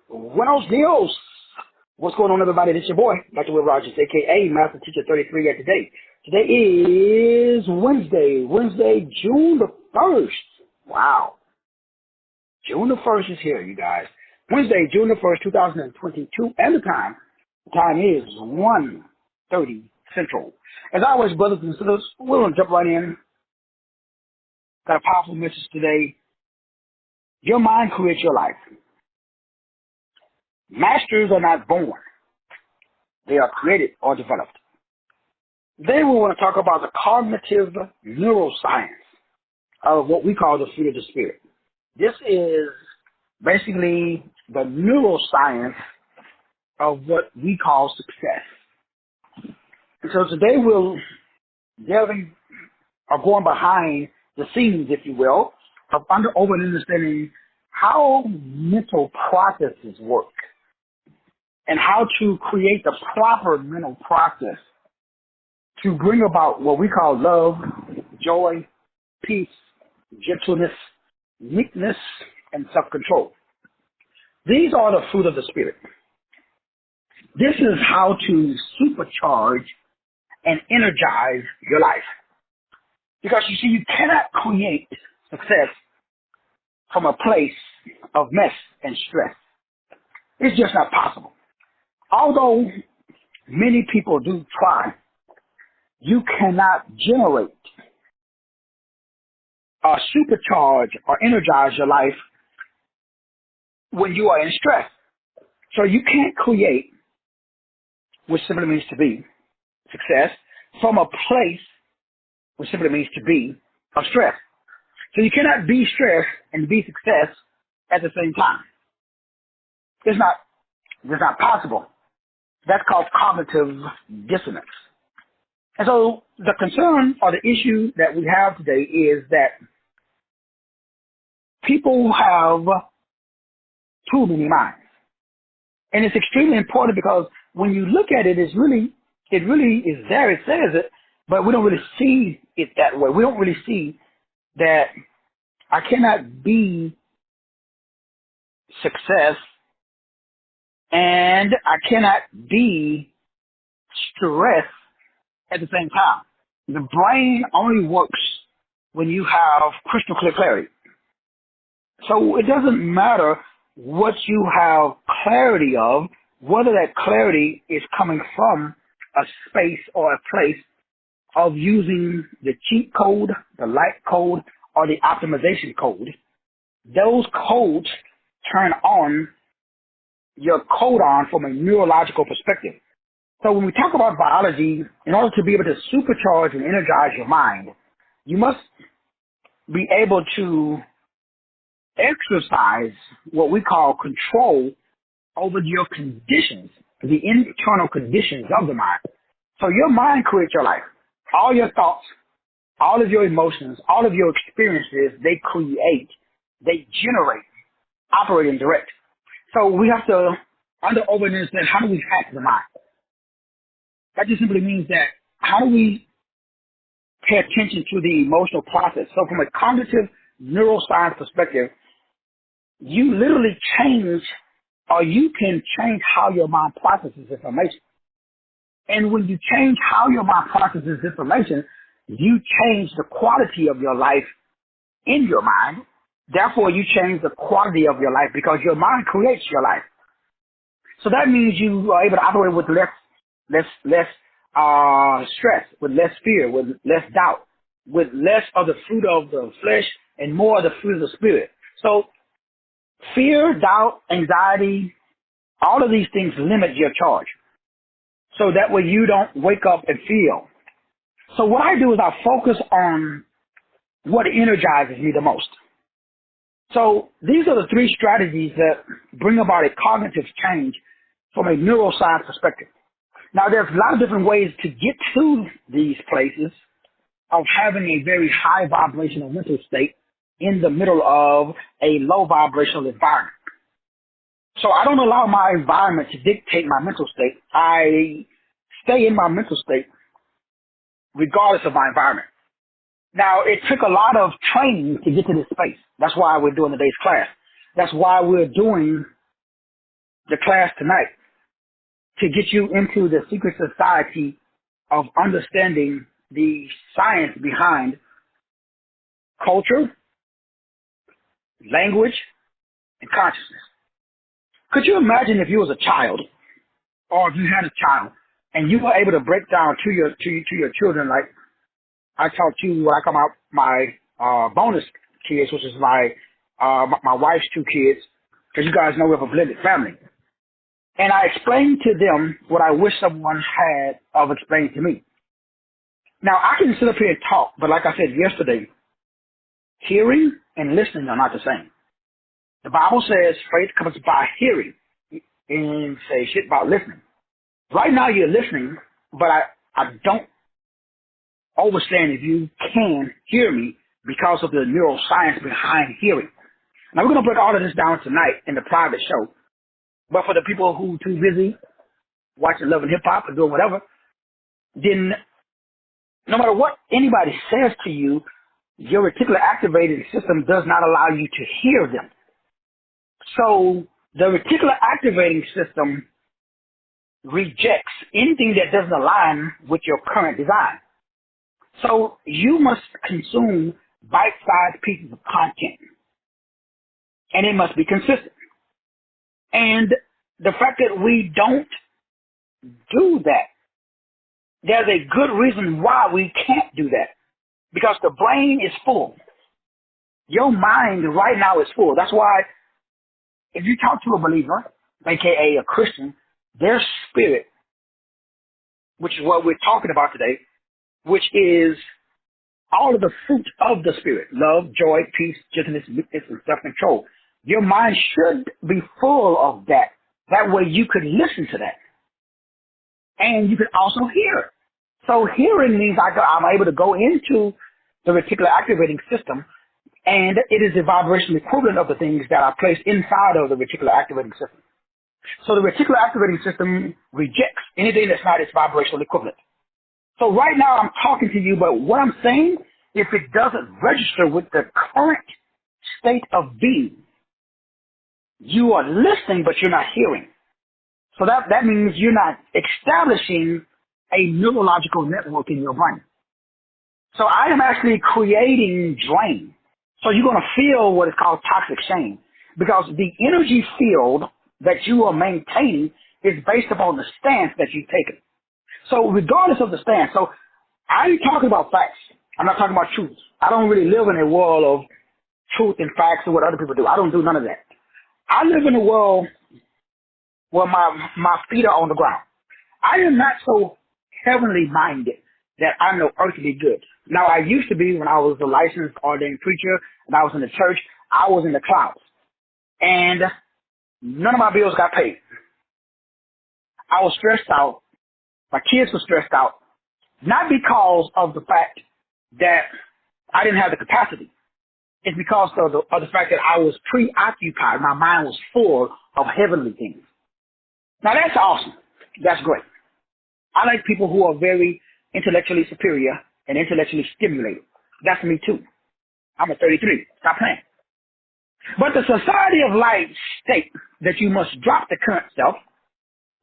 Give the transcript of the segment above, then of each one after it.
Buenos dias. What's going on, everybody? This is your boy, Dr. Will Rogers, a.k.a. Master Teacher 33 here today. Today is Wednesday, June the 1st. Wow. June the 1st is here, you guys. Wednesday, June the 1st, 2022, and the time is 1:30 Central. As always, brothers and sisters, we're going to jump right in. Got a powerful message today. Your mind creates your life. Masters are not born. They are created or developed. Then we want to talk about the cognitive neuroscience of what we call the fruit of the spirit. This is basically the neuroscience of what we call success. And so today we'll delving or going behind the scenes, if you will, of understanding how mental processes work and how to create the proper mental process to bring about what we call love, joy, peace, gentleness, meekness, and self-control. These are the fruit of the Spirit. This is how to supercharge and energize your life. Because you see, you cannot create success from a place of mess and stress. It's just not possible. Although many people do try, you cannot generate or supercharge or energize your life when you are in stress. So you can't create, which simply means to be, success, from a place which simply means to be of stress. So you cannot be stressed and be success at the same time. It's not possible. That's called cognitive dissonance. And so the concern or the issue that we have today is that people have too many minds. And it's extremely important because when you look at it, it really is there. It says it, but we don't really see it that way. We don't really see that I cannot be success and I cannot be stress at the same time. The brain only works when you have crystal clear clarity. So it doesn't matter what you have clarity of, whether that clarity is coming from a space or a place of using the cheat code, the light code, or the optimization code. Those codes turn on your codon from a neurological perspective. So when we talk about biology, in order to be able to supercharge and energize your mind, you must be able to exercise what we call control over your conditions, the internal conditions of the mind. So your mind creates your life. All your thoughts, all of your emotions, all of your experiences, they create, they generate, operate, and direct. So we have to understand how do we hack the mind? That just simply means that how do we pay attention to the emotional process? So from a cognitive neuroscience perspective, you literally change or you can change how your mind processes information. And when you change how your mind processes information, you change the quality of your life in your mind. Therefore, you change the quality of your life because your mind creates your life. So that means you are able to operate with less stress, with less fear, with less doubt, with less of the fruit of the flesh and more of the fruit of the spirit. So fear, doubt, anxiety, all of these things limit your charge. So that way you don't wake up and feel. So what I do is I focus on what energizes me the most. So these are the three strategies that bring about a cognitive change from a neuroscience perspective. Now, there's a lot of different ways to get to these places of having a very high vibrational mental state in the middle of a low vibrational environment. So I don't allow my environment to dictate my mental state. I stay in my mental state regardless of my environment. Now, it took a lot of training to get to this space. That's why we're doing today's class. That's why we're doing the class tonight to get you into the secret society of understanding the science behind culture, language, and consciousness. Could you imagine if you was a child, or if you had a child, and you were able to break down to your children, like I taught you what I call my bonus kids, which is my wife's two kids, because you guys know we have a blended family. And I explained to them what I wish someone had of explained to me. Now, I can sit up here and talk, but like I said yesterday, hearing and listening are not the same. The Bible says faith comes by hearing, and say shit about listening. Right now you're listening, but I don't understand if you can hear me because of the neuroscience behind hearing. Now we're going to break all of this down tonight in the private show, but for the people who too busy watching Love and Hip Hop or doing whatever, then no matter what anybody says to you, your reticular activating system does not allow you to hear them. So the reticular activating system rejects anything that doesn't align with your current design. So you must consume bite-sized pieces of content, and it must be consistent. And the fact that we don't do that, there's a good reason why we can't do that, because the brain is full. Your mind right now is full. That's why if you talk to a believer, aka a Christian, their spirit, which is what we're talking about today, which is all of the fruit of the spirit, love, joy, peace, gentleness, meekness, and self-control. Your mind should be full of that. That way you could listen to that. And you could also hear. So hearing means I'm able to go into the reticular activating system, and it is the vibrational equivalent of the things that are placed inside of the reticular activating system. So the reticular activating system rejects anything that's not its vibrational equivalent. So right now I'm talking to you, but what I'm saying, if it doesn't register with the current state of being, you are listening, but you're not hearing. So that means you're not establishing a neurological network in your brain. So I am actually creating drain. So you're going to feel what is called toxic shame, because the energy field that you are maintaining is based upon the stance that you've taken. So regardless of the stance, so I'm talking about facts. I'm not talking about truth. I don't really live in a world of truth and facts and what other people do. I don't do none of that. I live in a world where my feet are on the ground. I am not so heavenly minded that I know earthly good. Now, I used to be when I was a licensed ordained preacher and I was in the church. I was in the clouds, and none of my bills got paid. I was stressed out. My kids were stressed out, not because of the fact that I didn't have the capacity. It's because of the fact that I was preoccupied. My mind was full of heavenly things. Now, that's awesome. That's great. I like people who are very intellectually superior and intellectually stimulated. That's me, too. I'm a 33. Stop playing. But the society of light states that you must drop the current self.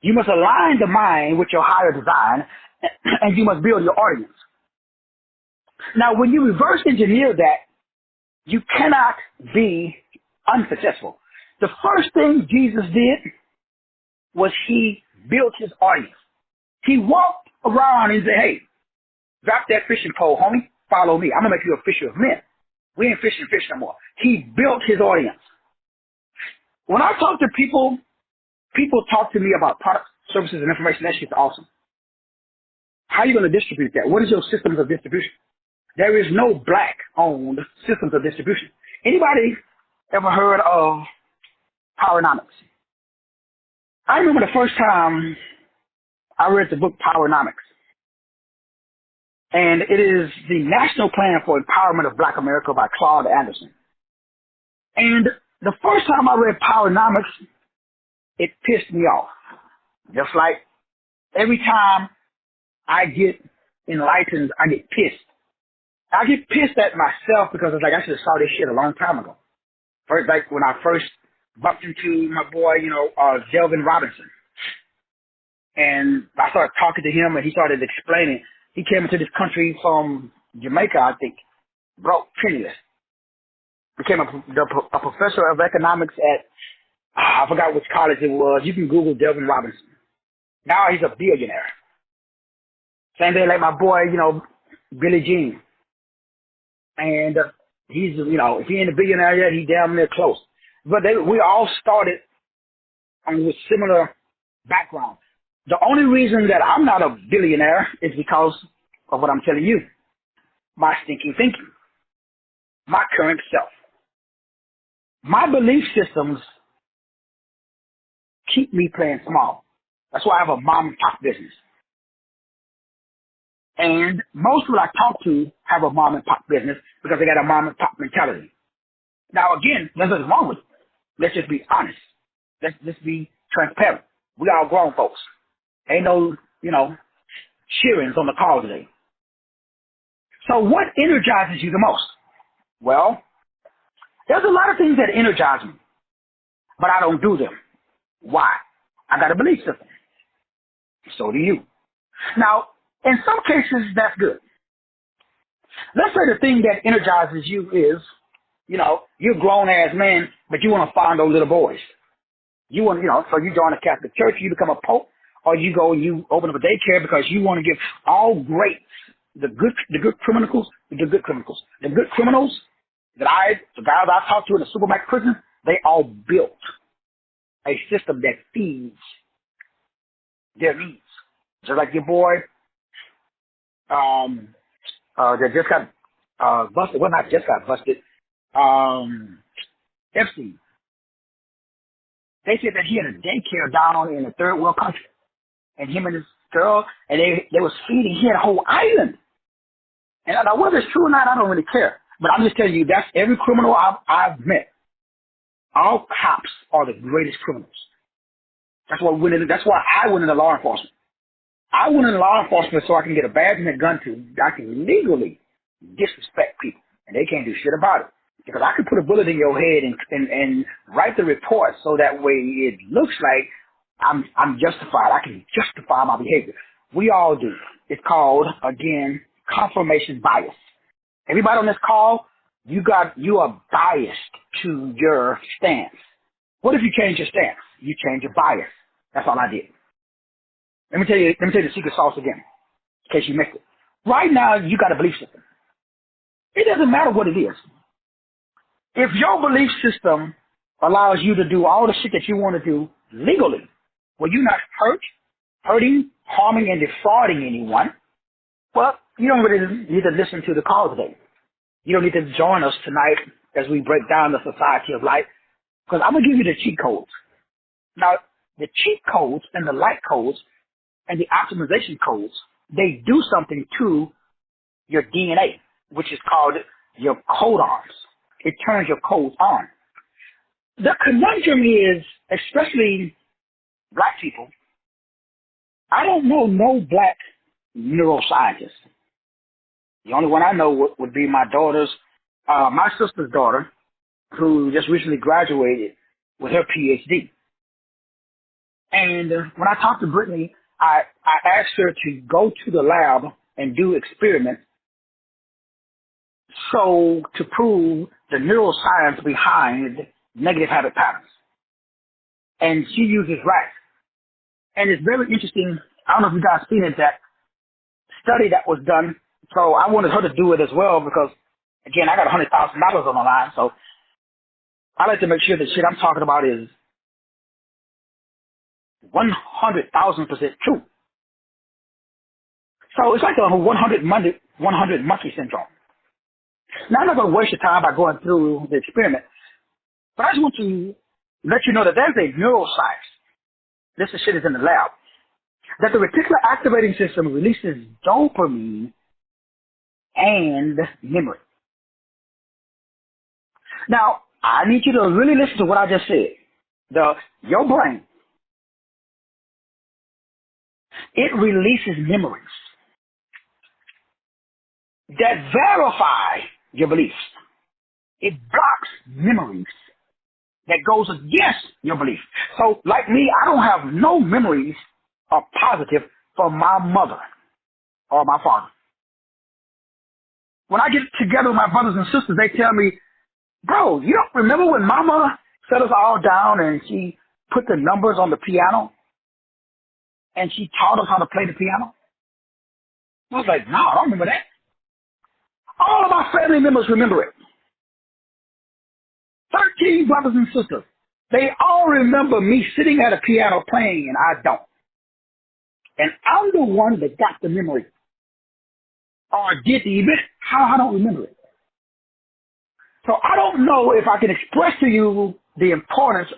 You must align the mind with your higher design, and you must build your audience. Now, when you reverse engineer that, you cannot be unsuccessful. The first thing Jesus did was he built his audience. He walked around and said, hey, drop that fishing pole, homie. Follow me. I'm going to make you a fisher of men. We ain't fishing fish no more. He built his audience. When I talk to people, people talk to me about products, services, and information. That shit's awesome. How are you going to distribute that? What is your systems of distribution? There is no black-owned systems of distribution. Anybody ever heard of Powernomics? I remember the first time I read the book Powernomics. And it is the National Plan for Empowerment of Black America by Claude Anderson. And the first time I read Powernomics, it pissed me off. Just like every time I get enlightened, I get pissed. I get pissed at myself because it's like I should have saw this shit a long time ago. First, like when I first bumped into my boy, Delvin Robinson. And I started talking to him, and he started explaining. He came into this country from Jamaica, I think, broke, penniless. Became a professor of economics at, I forgot which college it was. You can Google Delvin Robinson. Now he's a billionaire. Same thing like my boy, Billy Jean. And he's, if he ain't a billionaire yet, he damn near close. But we all started with similar background. The only reason that I'm not a billionaire is because of what I'm telling you. My stinking thinking. My current self. My belief systems keep me playing small. That's why I have a mom and pop business. And most people I talk to have a mom and pop business because they got a mom and pop mentality. Now again, there's nothing wrong with it. Let's just be honest. Let's just be transparent. We all grown folks. Ain't no, cheerings on the call today. So what energizes you the most? Well, there's a lot of things that energize me, but I don't do them. Why? I got a belief system. So do you. Now, in some cases, that's good. Let's say the thing that energizes you is, you're a grown-ass man, but you want to find those little boys. You want, so you join a Catholic church, you become a pope, or you go and you open up a daycare because you want to give all greats, the good criminals, the good criminals the guys I talked to in the Supermax prison, they all built a system that feeds their needs. Just like your boy, that just got busted. Well, not just got busted. Epstein. They said that he had a daycare down in a third world country, and him and his girl, and they was feeding. He had a whole island. And I know whether it's true or not, I don't really care. But I'm just telling you, that's every criminal I've met. All cops are the greatest criminals. That's why I went into law enforcement. I went into law enforcement so I can get a badge and a gun I can legally disrespect people, and they can't do shit about it. Because I can put a bullet in your head and write the report so that way it looks like I'm justified. I can justify my behavior. We all do. It's called, again, confirmation bias. Everybody on this call, you are biased to your stance. What if you change your stance? You change your bias. That's all I did. Let me tell you the secret sauce again, in case you missed it. Right now, you got a belief system. It doesn't matter what it is. If your belief system allows you to do all the shit that you want to do legally, where you're not hurting, harming, and defrauding anyone, well, you don't really need to listen to the call today. You don't need to join us tonight as we break down the society of light, because I'm going to give you the cheat codes. Now, the cheat codes and the light codes and the optimization codes, they do something to your DNA, which is called your codons. It turns your codes on. The conundrum is, especially black people, I don't know no black neuroscientists. The only one I know would be my sister's daughter, who just recently graduated with her PhD. And when I talked to Brittany, I asked her to go to the lab and do experiments to prove the neuroscience behind negative habit patterns. And she uses rats. And it's very interesting. I don't know if you guys seen it, that study that was done. So I wanted her to do it as well because, again, I got $100,000 on the line. So I like to make sure the shit I'm talking about is 100,000% true. So it's like the 100 monkey syndrome. Now, I'm not going to waste your time by going through the experiment, but I just want to let you know that there's a neuroscience. This shit is in the lab. That the reticular activating system releases dopamine and memory. Now, I need you to really listen to what I just said. Your brain, it releases memories that verify your beliefs. It blocks memories that goes against your belief. So like me, I don't have no memories of positive from my mother or my father. When I get together with my brothers and sisters, they tell me, bro, you don't remember when mama set us all down and she put the numbers on the piano and she taught us how to play the piano? I was like, no, I don't remember that. All of my family members remember it. 13 brothers and sisters. They all remember me sitting at a piano playing, and I don't. And I'm the one that got the memory. Or did the event. How I don't remember it. So I don't know if I can express to you the importance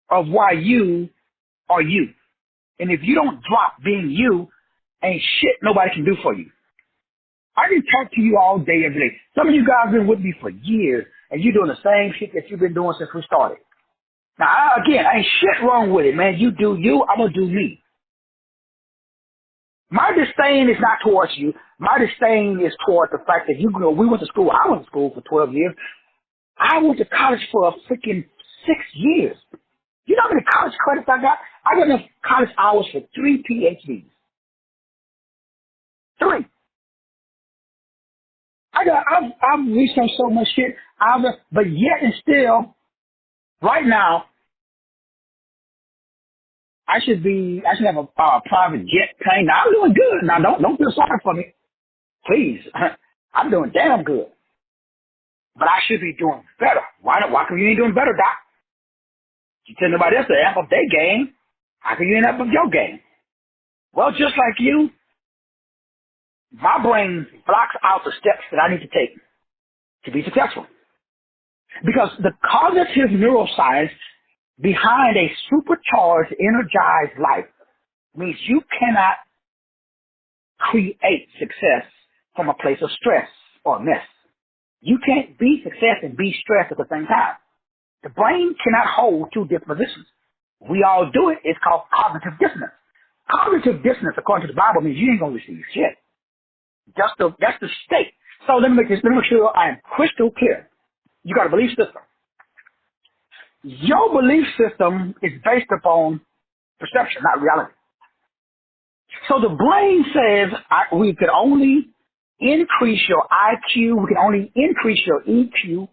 of why you are you. And if you don't drop being you, ain't shit nobody can do for you. I can talk to you all day, every day. Some of you guys have been with me for years, and you're doing the same shit that you've been doing since we started. Now, again, ain't shit wrong with it, man. You do you, I'm going to do me. My disdain is not towards you. My disdain is toward the fact that we went to school. I went to school for 12 years. I went to college for a freaking 6 years. You know how many college credits I got? I got enough college hours for 3 PhDs. 3. I've researched so much shit, but yet and still, right now, I should have a private jet plane. Now I'm doing good. Now don't feel sorry for me, please. I'm doing damn good, but I should be doing better. Why come you ain't doing better, Doc? You tell nobody else to amp up their game. How can you amp up your game? Well, just like you, my brain blocks out the steps that I need to take to be successful. Because the cognitive neuroscience behind a supercharged, energized life means you cannot create success from a place of stress or mess. You can't be success and be stressed at the same time. The brain cannot hold two different positions. We all do it. It's called cognitive dissonance. Cognitive dissonance, according to the Bible, means you ain't going to receive shit. That's the state. So let me make sure I am crystal clear. You got a belief system. Your belief system is based upon perception, not reality. So the brain says we can only increase your IQ, we can only increase your EQ,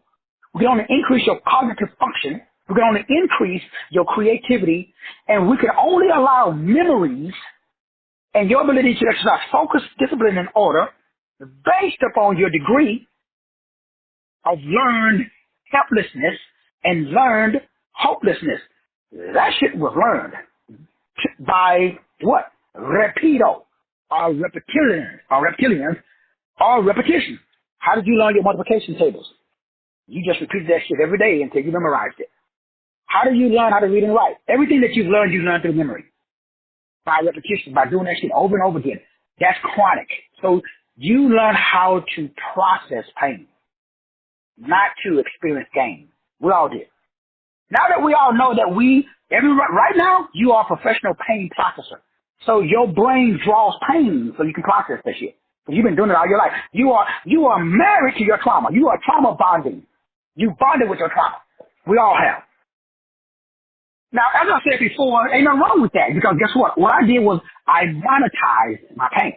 we can only increase your cognitive function, we can only increase your creativity, and we can only allow memories and your ability to exercise focus, discipline, and order based upon your degree of learned helplessness and learned hopelessness. That shit was learned by what? Repedo, or reptilians, or repetition. How did you learn your multiplication tables? You just repeated that shit every day until you memorized it. How did you learn how to read and write? Everything that you learned through memory. By repetition, by doing that shit over and over again. That's chronic. So you learn how to process pain, not to experience gain. We all did. Now that we all know that right now, you are a professional pain processor. So your brain draws pain so you can process that shit. So you've been doing it all your life. You are married to your trauma. You are trauma bonding. You bonded with your trauma. We all have. Now, as I said before, ain't nothing wrong with that, because guess what? What I did was I monetized my pain.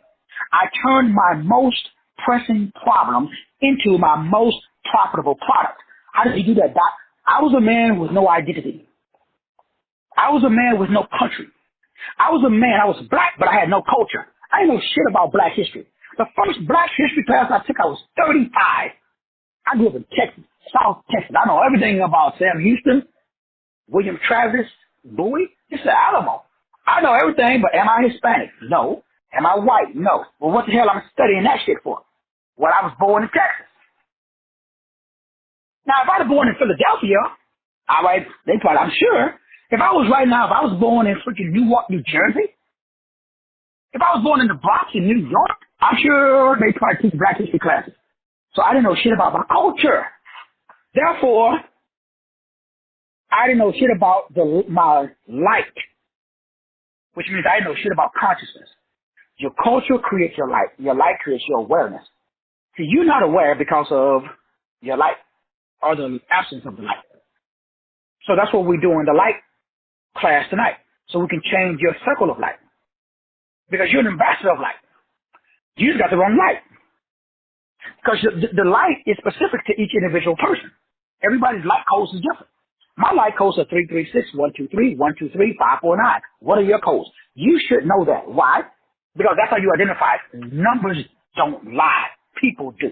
I turned my most pressing problem into my most profitable product. How did you do that, Doc? I was a man with no identity. I was a man with no country. I was black, but I had no culture. I didn't know shit about black history. The first black history class I took, I was 35. I grew up in Texas, South Texas. I know everything about Sam Houston, William Travis, Bowie. It's the Alamo. I know everything, but am I Hispanic? No. Am I white? No. Well, what the hell am I studying that shit for? Well, I was born in Texas. Now, if I was born in Philadelphia, I'm sure. If I was born in freaking Newark, New Jersey, if I was born in the Bronx in New York, I'm sure they probably teach black history classes. So I didn't know shit about my culture. Therefore, I didn't know shit about my light, which means I didn't know shit about consciousness. Your culture creates your light. Your light creates your awareness. See, you're not aware because of your light or the absence of the light. So that's what we do in the light class tonight. So we can change your circle of light. Because you're an ambassador of light. You just got the wrong light. Because the light is specific to each individual person. Everybody's light codes is different. My light codes are 336, 123, 123, 549. What are your codes? You should know that. Why? Because that's how you identify it. Numbers don't lie. People do.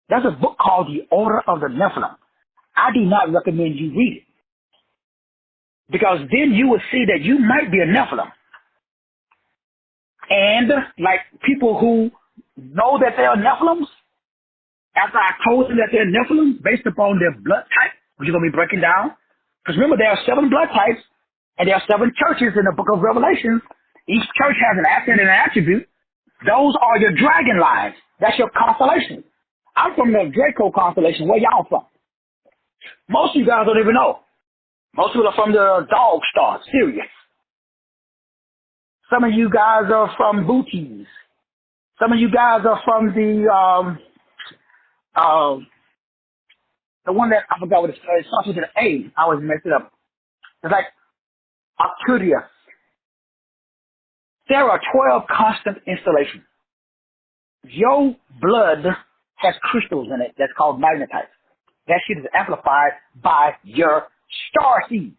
There's a book called The Order of the Nephilim. I do not recommend you read it. Because then you will see that you might be a Nephilim. And like people who know that they are Nephilims, after I told them that they're Nephilim based upon their blood type, which you're going to be breaking down. Because remember, there are 7 blood types, and there are 7 churches in the book of Revelation. Each church has an asset and an attribute. Those are your dragon lines. That's your constellation. I'm from the Draco constellation. Where y'all from? Most of you guys don't even know. Most people are from the Dog Star, Sirius. Some of you guys are from Booties. Some of you guys are from the one that I forgot what it starts with an A. I always mess it up. It's like Arcturus. There are 12 constant installations. Your blood has crystals in it that's called magnetite. That shit is amplified by your star seed.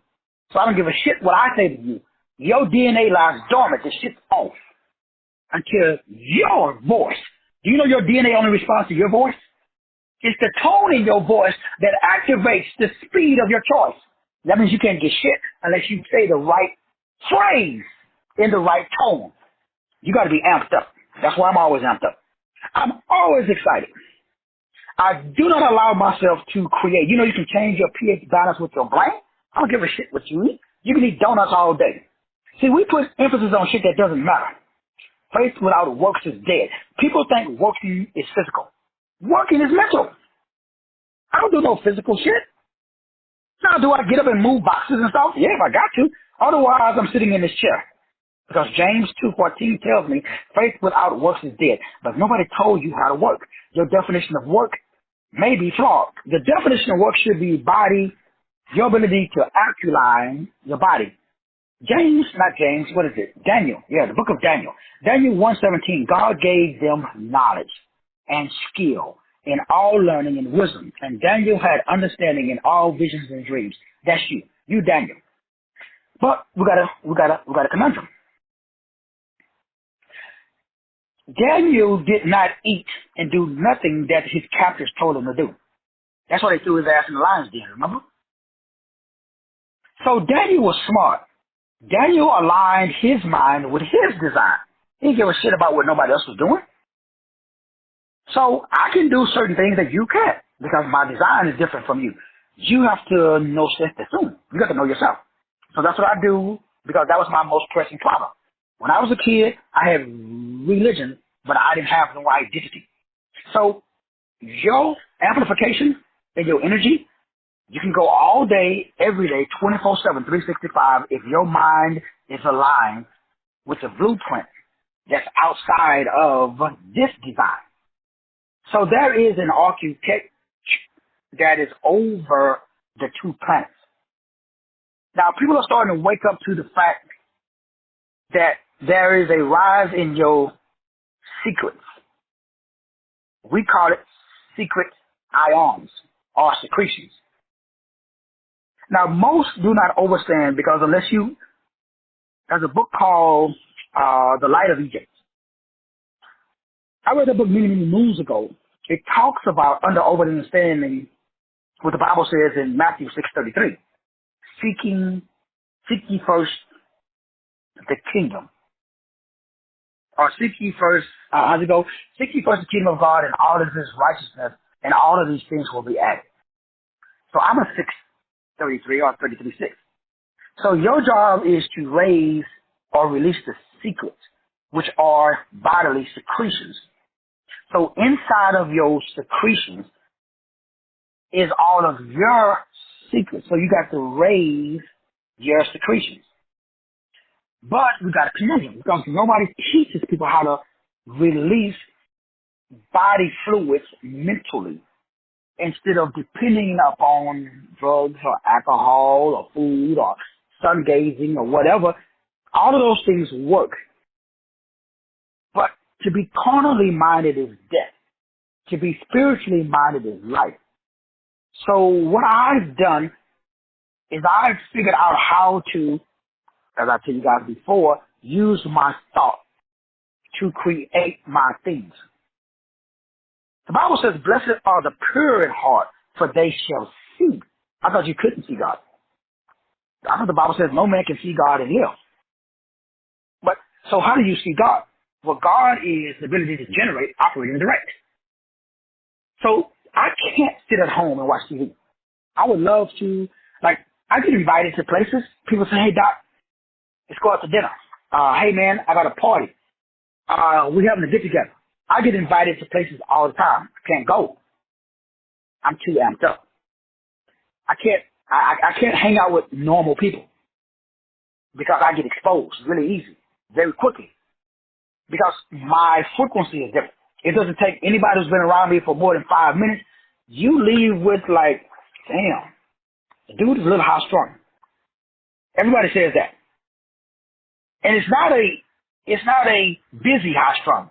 So I don't give a shit what I say to you. Your DNA lies dormant. The shit's off until your voice. Do you know your DNA only responds to your voice? It's the tone in your voice that activates the speed of your choice. That means you can't get shit unless you say the right phrase in the right tone. You got to be amped up. That's why I'm always amped up. I'm always excited. I do not allow myself to create. You know, you can change your pH balance with your brain. I don't give a shit what you eat. You can eat donuts all day. See, we put emphasis on shit that doesn't matter. Faith without works is dead. People think working is physical. Working is mental. I don't do no physical shit. Now, do I get up and move boxes and stuff? Yeah, if I got to. Otherwise, I'm sitting in this chair. Because James 2:14 tells me faith without works is dead. But nobody told you how to work. Your definition of work may be flawed. The definition of work should be body, your ability to actualize your body. What is it? Daniel. Yeah, the book of Daniel. Daniel 1:17, God gave them knowledge and skill in all learning and wisdom. And Daniel had understanding in all visions and dreams. That's you. You, Daniel. But we got a conundrum. Daniel did not eat and do nothing that his captors told him to do. That's why they threw his ass in the lion's den, remember? So Daniel was smart. Daniel aligned his mind with his design. He didn't give a shit about what nobody else was doing. So I can do certain things that you can't because my design is different from you. You have to know self-esteem. You got to know yourself. So that's what I do because that was my most pressing problem. When I was a kid, I had religion, but I didn't have no identity. So your amplification and your energy, you can go all day, every day, 24/7, 365 if your mind is aligned with the blueprint that's outside of this design. So there is an architect that is over the 2 planets. Now, people are starting to wake up to the fact that there is a rise in your secrets. We call it secret ions or secretions. Now, most do not understand because there's a book called The Light of Egypt. I read that book many, many moons ago. It talks about understanding what the Bible says in Matthew 6:33. Seek ye first the kingdom. Or seek ye first, how's it go? Seek ye first the kingdom of God and all of his righteousness, and all of these things will be added. So I'm a 6:33 or 33:6. So your job is to raise or release the secrets, which are bodily secretions. So inside of your secretions is all of your secrets. So you got to raise your secretions. But we got a conundrum because nobody teaches people how to release body fluids mentally. instead of depending upon drugs or alcohol or food or sun gazing or whatever. All of those things work. But to be carnally minded is death. To be spiritually minded is life. So what I've done is I've figured out how to, as I told you guys before, use my thought to create my things. The Bible says, blessed are the pure in heart, for they shall see. I thought you couldn't see God. I thought the Bible says no man can see God and live. But, so how do you see God? Well, God is the ability to generate, operate, and direct. So I can't sit at home and watch TV. I would love to, like, I get invited to places. People say, hey, Doc, let's go out to dinner. Hey, man, I got a party. We're having a get-together. I get invited to places all the time. I can't go. I'm too amped up. I can't hang out with normal people because I get exposed really easy, very quickly, because my frequency is different. It doesn't take anybody who's been around me for more than 5 minutes. You leave with like, damn, the dude is a little high strung. Everybody says that. And it's not a busy high strung.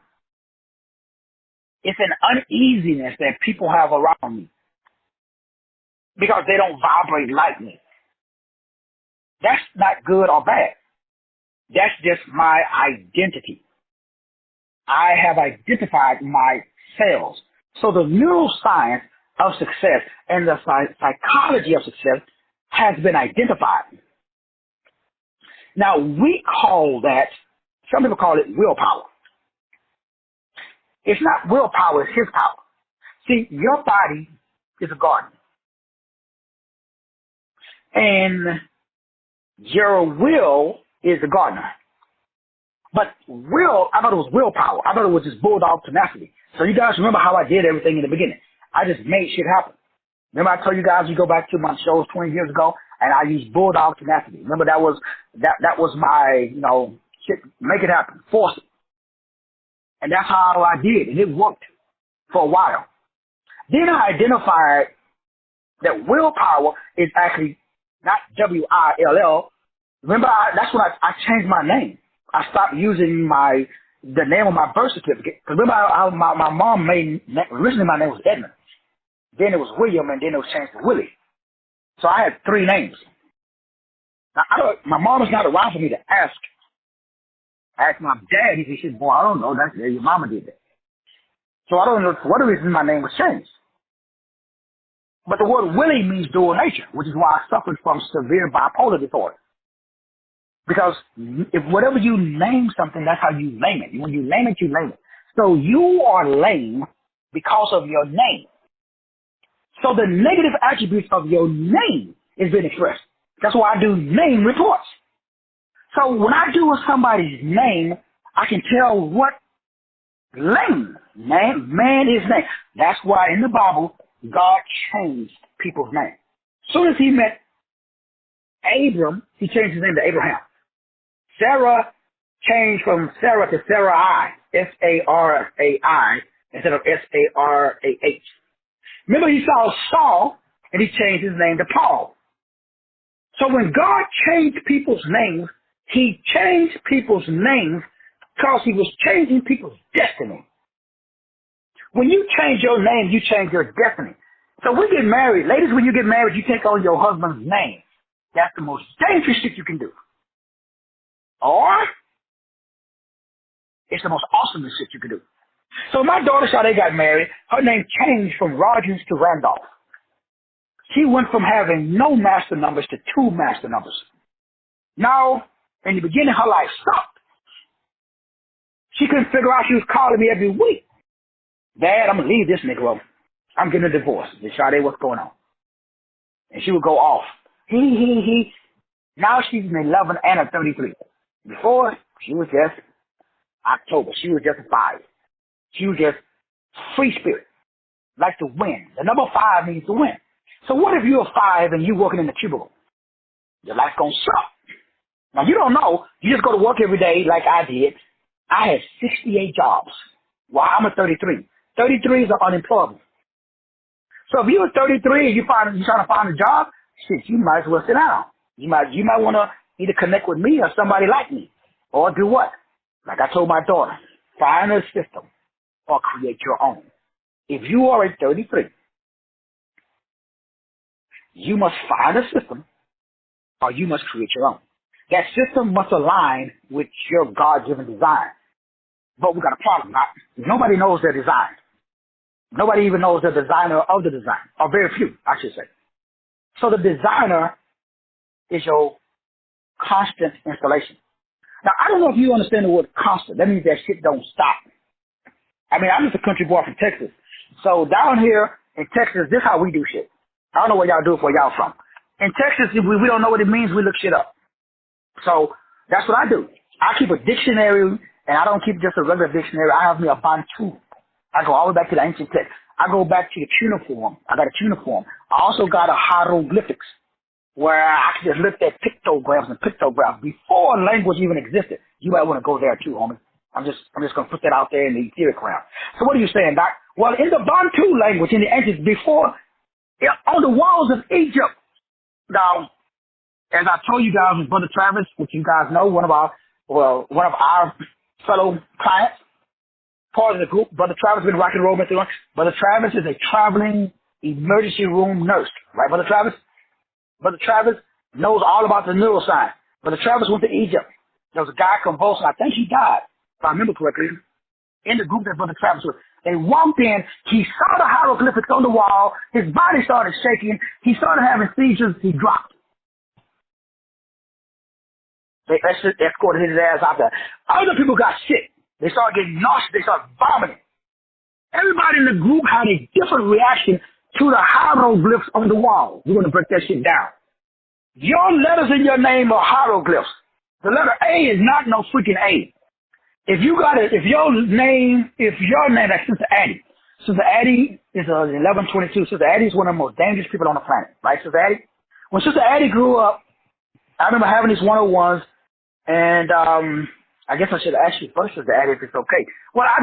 It's an uneasiness that people have around me because they don't vibrate like me. That's not good or bad. That's just my identity. I have identified myself. So the neuroscience of success and the psychology of success has been identified. Now, we call that, some people call it willpower. It's not willpower, it's his power. See, your body is a garden. And your will is the gardener. But I thought it was willpower. I thought it was just bulldog tenacity. So you guys remember how I did everything in the beginning. I just made shit happen. Remember I told you guys, you go back to my shows 20 years ago, and I used bulldog tenacity. Remember that was my, shit, make it happen, force it. And that's how I did, and it worked for a while. Then I identified that willpower is actually not W-I-L-L. Remember, that's when I changed my name. I stopped using the name of my birth certificate. Remember how my mom originally my name was Edmund. Then it was William, and then it was changed to Willie. So I had 3 names. Now, my mom is not around for me to ask. I asked my dad, he said, boy, I don't know. Your mama did that. So I don't know for what reason my name was changed. But the word Willie means dual nature, which is why I suffered from severe bipolar disorder. Because if whatever you name something, that's how you name it. When you name it, you name it. So you are lame because of your name. So the negative attributes of your name is being expressed. That's why I do name reports. So when I do with somebody's name, I can tell what man is name. That's why in the Bible, God changed people's name. As soon as he met Abram, he changed his name to Abraham. Sarah changed from Sarah to Sarai, S-A-R-A-I, instead of S-A-R-A-H. Remember, he saw Saul, and he changed his name to Paul. So when God changed people's names, he changed people's names because he was changing people's destiny. When you change your name, you change your destiny. So we get married. Ladies, when you get married, you take on your husband's name. That's the most dangerous shit you can do. Or it's the most awesome shit you can do. So my daughter, Sade, got married. Her name changed from Rogers to Randolph. She went from having no master numbers to 2 master numbers. Now, in the beginning, her life stopped. She couldn't figure out. She was calling me every week. Dad, I'm going to leave this Negro. I'm getting a divorce. And Sade, what's going on? And she would go off. He. Now she's an 11 and a 33. Before, she was just October. She was just a 5. She was just free spirit. Like to win. The number 5 means to win. So what if you're a 5 and you're working in the cubicle? Your life's going to suck. Now, you don't know. You just go to work every day like I did. I had 68 jobs. Well, I'm a 33. 33s are unemployable. So if you're 33 and you're trying to find a job, shit, you might as well sit down. You might want to either connect with me or somebody like me, or do what? Like I told my daughter, find a system or create your own. If you are a 33, you must find a system or you must create your own. That system must align with your God-given design. But we got a problem. Nobody knows their design. Nobody even knows the designer of the design, or very few, I should say. So the designer is your constant installation. Now, I don't know if you understand the word constant. That means that shit don't stop. I mean, I'm just a country boy from Texas. So down here in Texas, this is how we do shit. I don't know what y'all do where y'all from. In Texas, if we don't know what it means, we look shit up. So that's what I do. I keep a dictionary, and I don't keep just a regular dictionary. I have me a Bantu. I go all the way back to the ancient text. I go back to the cuneiform. I got a cuneiform. I also got a hieroglyphics, where I can just look at pictographs and pictographs before language even existed. You might want to go there too, homie. I'm just going to put that out there in the etheric realm. So what are you saying, Doc? Well, in the Bantu language, in the ancients, before, on the walls of Egypt, now, as I told you guys with Brother Travis, which you guys know, one of our fellow clients, part of the group, Brother Travis has been rocking and rolling through. Brother Travis is a traveling emergency room nurse, right, Brother Travis? Brother Travis knows all about the neuroscience. Brother Travis went to Egypt. There was a guy convulsing. I think he died, if I remember correctly, in the group that Brother Travis was. They walked in. He saw the hieroglyphics on the wall. His body started shaking. He started having seizures. He dropped. They escorted his ass out there. Other people got sick. They started getting nauseous. They started vomiting. Everybody in the group had a different reaction to the hieroglyphs on the wall. We're going to break that shit down. Your letters in your name are hieroglyphs. The letter A is not no freaking A. If your name, like Sister Addie is 1122. Sister Addie is one of the most dangerous people on the planet, right, Sister Addie? When Sister Addie grew up, I remember having these 101s, and I guess I should ask you first, Sister Addie, if it's okay. Well, I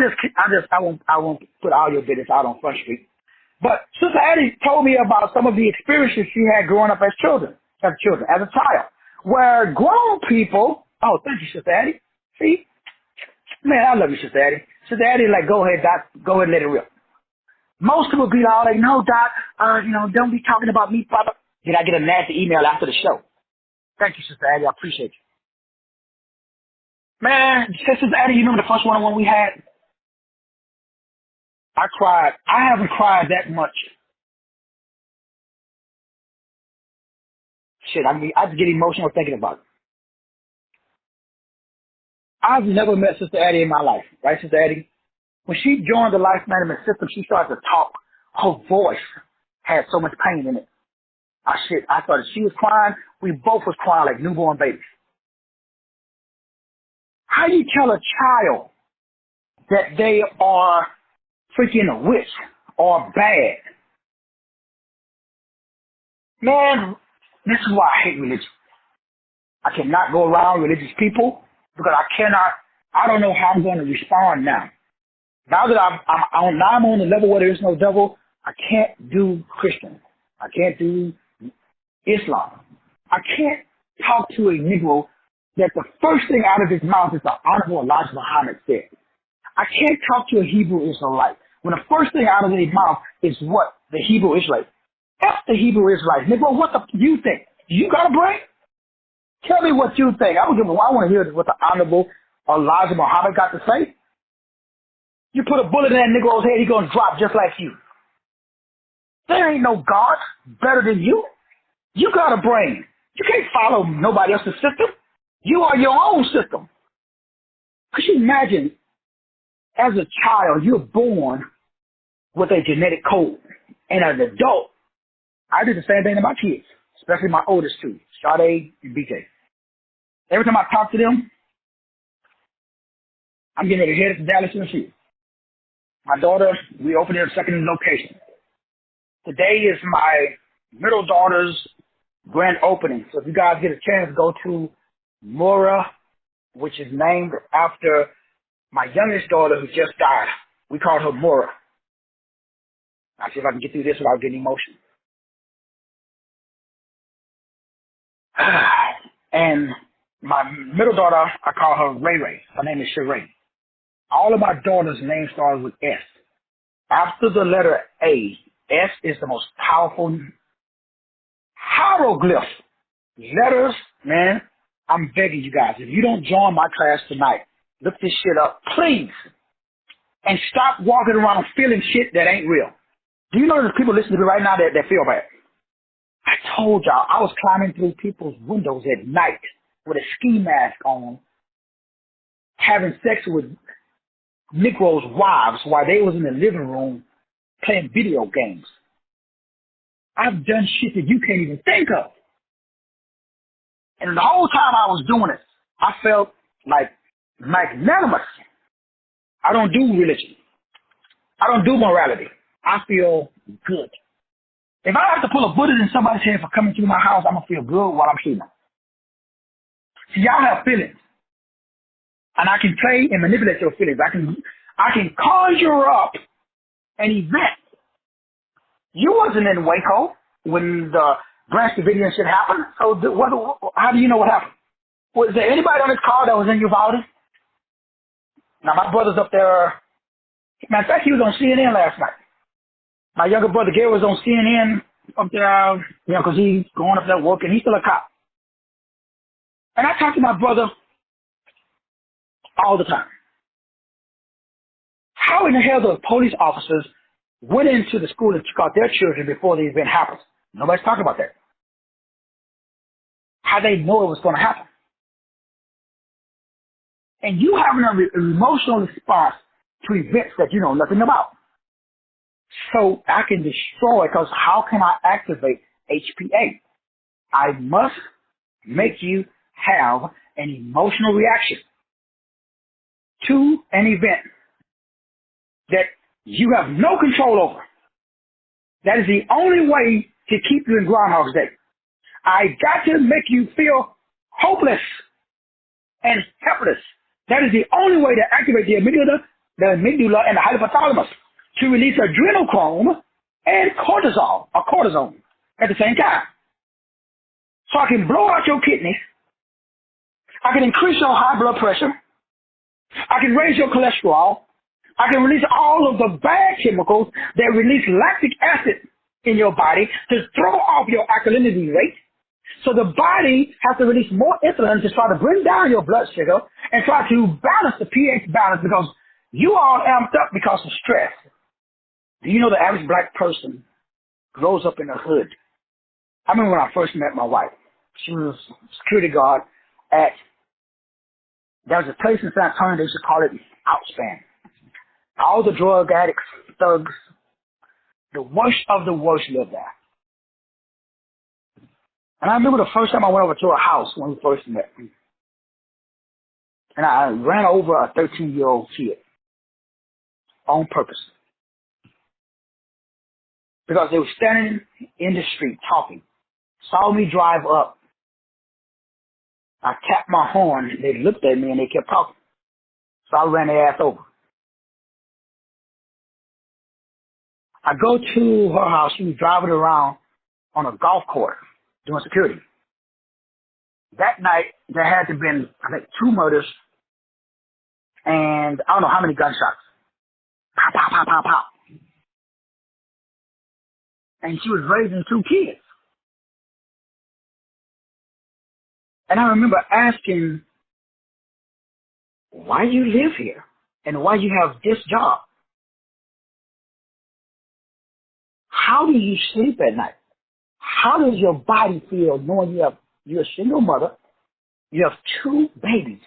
won't put all your business out on Front Street. But Sister Addie told me about some of the experiences she had growing up as a child, where grown people, oh, thank you, Sister Addie. See? Man, I love you, Sister Addie. Sister Addie, like, go ahead, Doc, go ahead and let it rip. Most people be all like, no, Doc, don't be talking about me, Papa. Then I get a nasty email after the show. Thank you, Sister Addie, I appreciate you. Man, Sister Addie, you remember the first one we had? I cried. I haven't cried that much. Shit, I just get emotional thinking about it. I've never met Sister Addie in my life, right, Sister Addie? When she joined the life management system, she started to talk. Her voice had so much pain in it. I thought she was crying. We both was crying like newborn babies. How do you tell a child that they are freaking a witch or bad? Man, this is why I hate religion. I cannot go around religious people because I don't know how I'm going to respond now. Now that I'm on the level where there is no devil, I can't do Christian. I can't do Islam. I can't talk to a Negro that the first thing out of his mouth is the Honorable Elijah Muhammad said. I can't talk to a Hebrew Israelite when the first thing out of their mouth is what the Hebrew Israelite. F the Hebrew Israelite. Negro, what do you think? You got a brain? Tell me what you think. I want to hear what the Honorable Elijah Muhammad got to say. You put a bullet in that Negro's head, he's going to drop just like you. There ain't no God better than you. You got a brain. You can't follow nobody else's system. You are your own system. Could you imagine, as a child, you're born with a genetic code. And as an adult, I do the same thing to my kids, especially my oldest two, Sade and BJ. Every time I talk to them, I'm getting ready to head to Dallas, Tennessee. My daughter, we opened her second location. Today is my middle daughter's grand opening. So if you guys get a chance, go to Mora, which is named after my youngest daughter who just died. We called her Mora. I'll see if I can get through this without getting emotional. And my middle daughter, I call her Ray Ray. Her name is Sheree. All of my daughters' names start with S. After the letter A, S is the most powerful hieroglyph. Letters, man, I'm begging you guys, if you don't join my class tonight, look this shit up, please. And stop walking around feeling shit that ain't real. Do you know there's people listening to me right now that feel bad? I told y'all I was climbing through people's windows at night with a ski mask on, having sex with Negroes' wives while they was in the living room playing video games. I've done shit that you can't even think of. And the whole time I was doing it, I felt like magnanimous. I don't do religion. I don't do morality. I feel good. If I have to pull a bullet in somebody's head for coming through my house, I'm going to feel good while I'm shooting them. See, y'all have feelings. And I can play and manipulate your feelings. I can conjure up an event. You wasn't in Waco when the Branch Davidian shit happened. So how do you know what happened? Was there anybody on this call that was in Uvalde? Now, my brother's up there. Matter of fact, he was on CNN last night. My younger brother, Gary, was on CNN up there, because he's going up there working. He's still a cop. And I talk to my brother all the time. How in the hell do police officers went into the school and took out their children before the event happened? Nobody's talking about that. How they know it was going to happen. And you having an emotional response to events that you know nothing about. So I can destroy, because how can I activate HPA? I must make you have an emotional reaction to an event that you have no control over. That is the only way to keep you in Groundhog's Day. I got to make you feel hopeless and helpless. That is the only way to activate the amygdala and the hypothalamus to release adrenochrome and cortisol, or cortisone, at the same time. So I can blow out your kidneys. I can increase your high blood pressure. I can raise your cholesterol. I can release all of the bad chemicals that release lactic acid in your body to throw off your alkalinity rate. So the body has to release more insulin to try to bring down your blood sugar and try to balance the pH balance, because you are amped up because of stress. Do you know the average black person grows up in the hood? I remember when I first met my wife. She was a security guard at, there was a place in San Antonio, they used to call it Outspan. All the drug addicts, thugs, the worst of the worst lived there. And I remember the first time I went over to her house when we first met. And I ran over a 13-year-old kid on purpose. Because they were standing in the street talking. Saw me drive up. I tapped my horn. They looked at me and they kept talking. So I ran their ass over. I go to her house. She was driving around on a golf course doing security. That night, there had to have been, I think, 2 murders and I don't know how many gunshots. Pow, pow, pow, pow, pow. And she was raising 2 kids. And I remember asking, why you live here? And why you have this job? How do you sleep at night? How does your body feel knowing you're a single mother, you have 2 babies?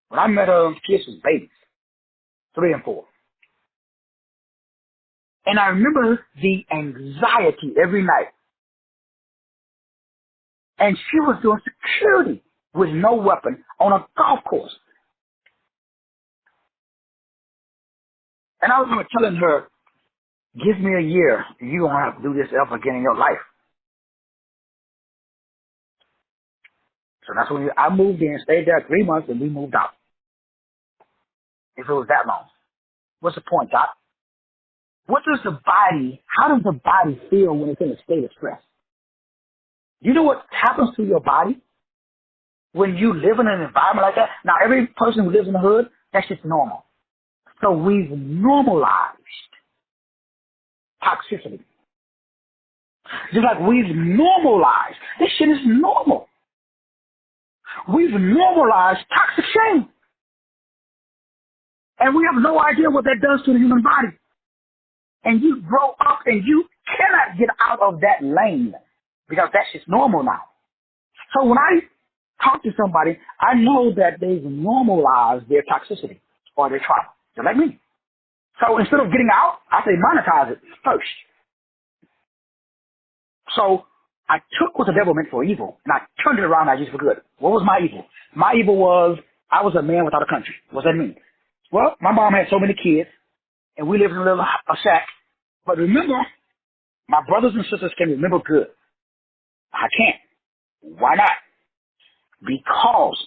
When I met her, kids was babies, 3 and 4. And I remember the anxiety every night. And she was doing security with no weapon on a golf course. And I remember telling her, give me a year and you won't have to do this ever again in your life. So that's when I moved in, stayed there 3 months, and we moved out. If it was that long. What's the point, Doc? how does the body feel when it's in a state of stress? You know what happens to your body when you live in an environment like that? Now, every person who lives in the hood, that's just normal. So we've normalized toxicity. Just like we've normalized. This shit is normal. We've normalized toxic shame. And we have no idea what that does to the human body. And you grow up and you cannot get out of that lane because that's just normal now. So when I talk to somebody, I know that they've normalized their toxicity or their trauma. Just like me. So instead of getting out, I say monetize it first. So I took what the devil meant for evil, and I turned it around and I used it for good. What was my evil? My evil was I was a man without a country. What does that mean? Well, my mom had so many kids, and we lived in a little shack. But remember, my brothers and sisters can remember good. I can't. Why not? Because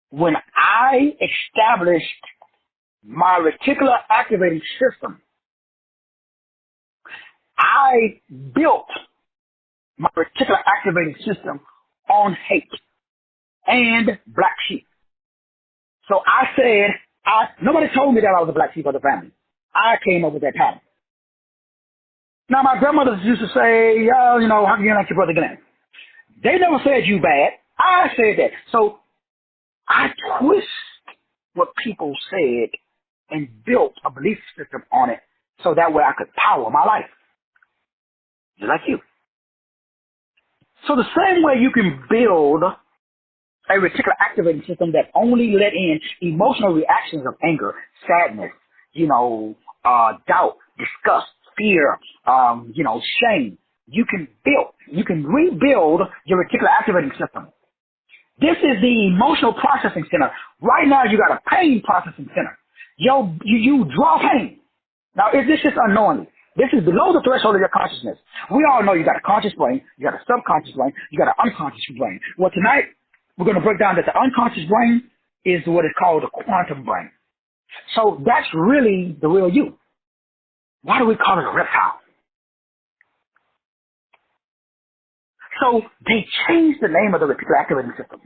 when I established my reticular activating system, I built my reticular activating system on hate and black sheep. So I said, nobody told me that I was a black sheep of the family. I came up with that pattern. Now, my grandmothers used to say, oh, you know, how can you like your brother Glenn? They never said you bad. I said that. So I twist what people said and built a belief system on it so that way I could power my life. Just like you. So the same way you can build a reticular activating system that only let in emotional reactions of anger, sadness, doubt, disgust, fear, shame. You can rebuild your reticular activating system. This is the emotional processing center. Right now, you got a pain processing center. You draw pain. Now, is this just unknowingly? This is below the threshold of your consciousness. We all know you got a conscious brain, you got a subconscious brain, you got an unconscious brain. Well, tonight, we're going to break down that the unconscious brain is what is called the quantum brain. So that's really the real you. Why do we call it a reptile? So they changed the name of the reticular activating system.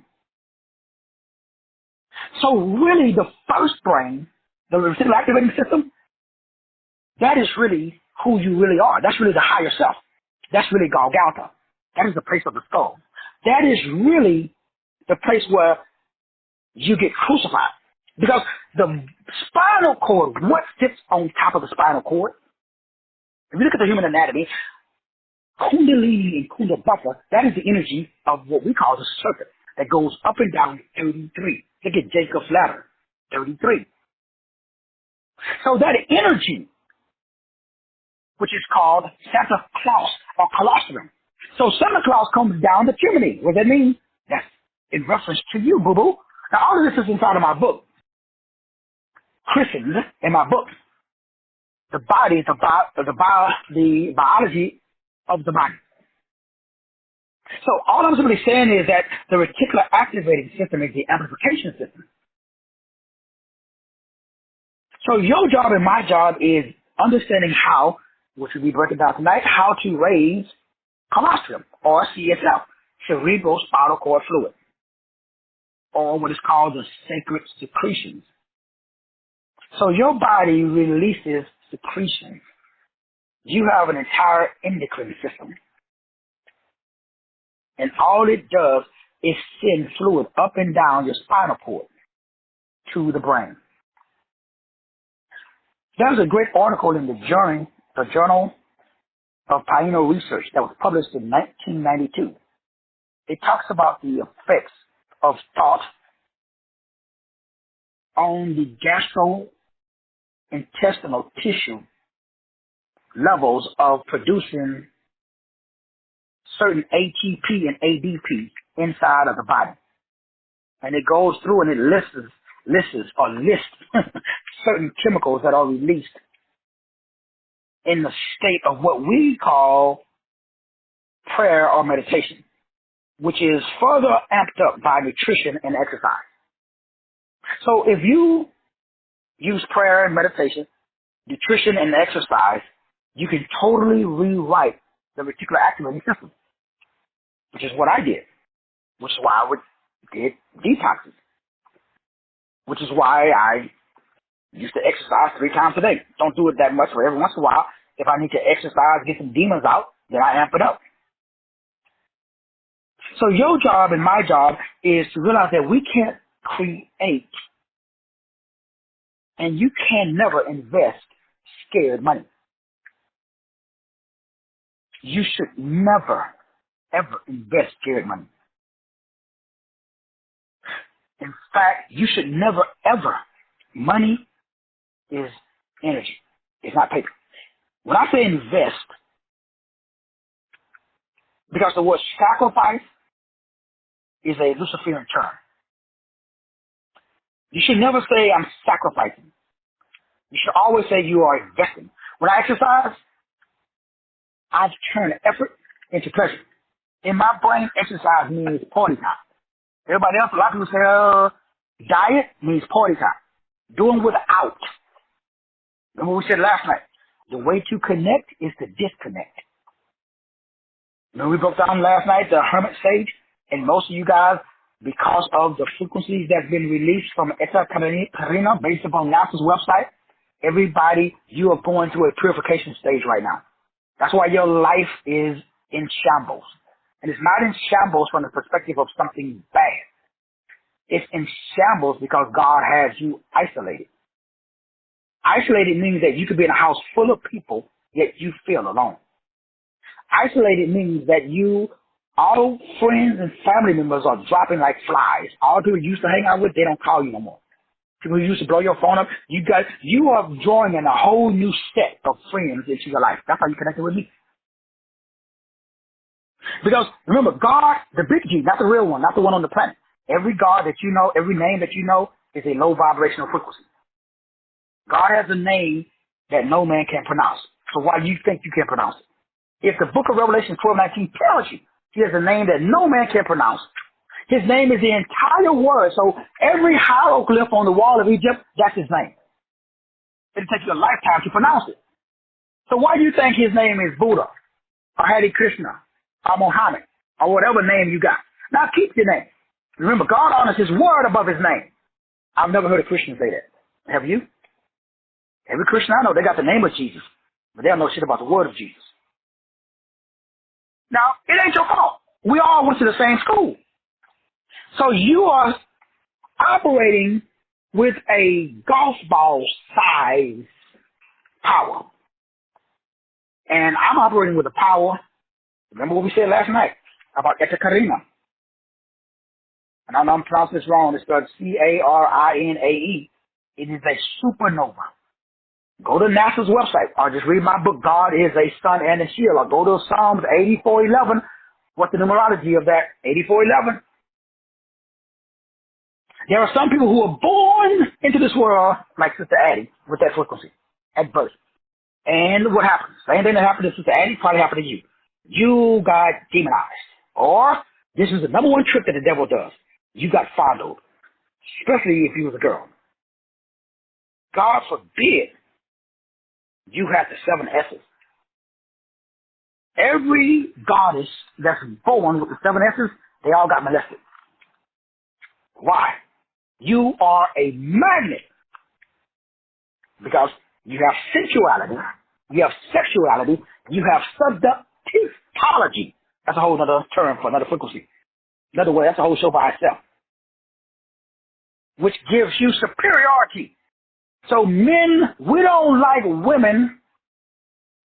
So really the first brain, the reticular activating system, that is really who you really are. That's really the higher self. That's really Golgotha. That is the place of the skull. That is really the place where you get crucified. Because the spinal cord, what sits on top of the spinal cord? If you look at the human anatomy, Kundalini and Kundalini, that is the energy of what we call the circuit that goes up and down 33. Look at Jacob's ladder, 33. So that energy, which is called Santa Claus or colostrum. So Santa Claus comes down the chimney. What does that mean? That's in reference to you, boo-boo. Now, all of this is inside of my book. Christened in my book. The body, the biology of the body. So all I'm simply saying is that the reticular activating system is the amplification system. So your job and my job is understanding how, which we'll be breaking down tonight, how to raise colostrum or CSF, cerebral spinal cord fluid, or what is called the sacred secretions. So your body releases secretions. You have an entire endocrine system. And all it does is send fluid up and down your spinal cord to the brain. There's a great article in the Journal of Pioneer Research that was published in 1992. It talks about the effects of thought on the gastrointestinal tissue levels of producing certain ATP and ADP inside of the body. And it goes through and it lists certain chemicals that are released in the state of what we call prayer or meditation, which is further amped up by nutrition and exercise. So if you use prayer and meditation, nutrition and exercise you can totally rewrite the reticular activating system, which is what I did, which is why I did detoxes, which is why I used to exercise 3 times a day. Don't do it that much, but every once in a while, if I need to exercise, get some demons out, then I amp it up. So your job and my job is to realize that we can't create and you can never invest scared money. You should never, ever invest scared money. In fact, you should never, ever. Money is energy. It's not paper. When I say invest, because the word sacrifice is a Luciferian term. You should never say I'm sacrificing. You should always say you are investing. When I exercise, I turn effort into pleasure. In my brain, exercise means party time. Everybody else, a lot of people say diet means party time. Doing without. Remember what we said last night? The way to connect is to disconnect. Remember we broke down last night the hermit stage? And most of you guys, because of the frequencies that's been released from Eta Carina based upon NASA's website, everybody, you are going through a purification stage right now. That's why your life is in shambles. And it's not in shambles from the perspective of something bad. It's in shambles because God has you isolated. Isolated means that you could be in a house full of people, yet you feel alone. Isolated means that all friends and family members are dropping like flies. All people you used to hang out with, they don't call you no more. People who used to blow your phone up, you are drawing in a whole new set of friends into your life. That's how you connected with me. Because remember, God, the big G, not the real one, not the one on the planet. Every God that you know, every name that you know is a low vibrational frequency. God has a name that no man can pronounce. So why do you think you can pronounce it? If the book of Revelation 12:19 tells you he has a name that no man can pronounce, his name is the entire word. So every hieroglyph on the wall of Egypt, that's his name. It'll take you a lifetime to pronounce it. So why do you think his name is Buddha or Hare Krishna or Muhammad or whatever name you got? Now keep your name. Remember, God honors his word above his name. I've never heard a Christian say that. Have you? Every Christian I know, they got the name of Jesus, but they don't know shit about the word of Jesus. Now, it ain't your fault. We all went to the same school. So you are operating with a golf ball size power. And I'm operating with a power. Remember what we said last night about Eta Carina. And I know I'm pronouncing this wrong. It's spelled Carinae. It is a supernova. Go to NASA's website or just read my book, God is a Sun and a Shield. Or go to Psalms 84:11. What's the numerology of that? 84:11. There are some people who are born into this world, like Sister Addie, with that frequency at birth. And what happens? Same thing that happened to Sister Addie probably happened to you. You got demonized. Or this is the number one trick that the devil does. You got fondled, especially if you was a girl. God forbid you had the 7 S's. Every goddess that's born with the 7 S's, they all got molested. Why? You are a magnet. Because you have sensuality, you have sexuality, you have seductivology. That's a whole other term for another frequency. Another way, that's a whole show by itself. Which gives you superiority. So men, we don't like women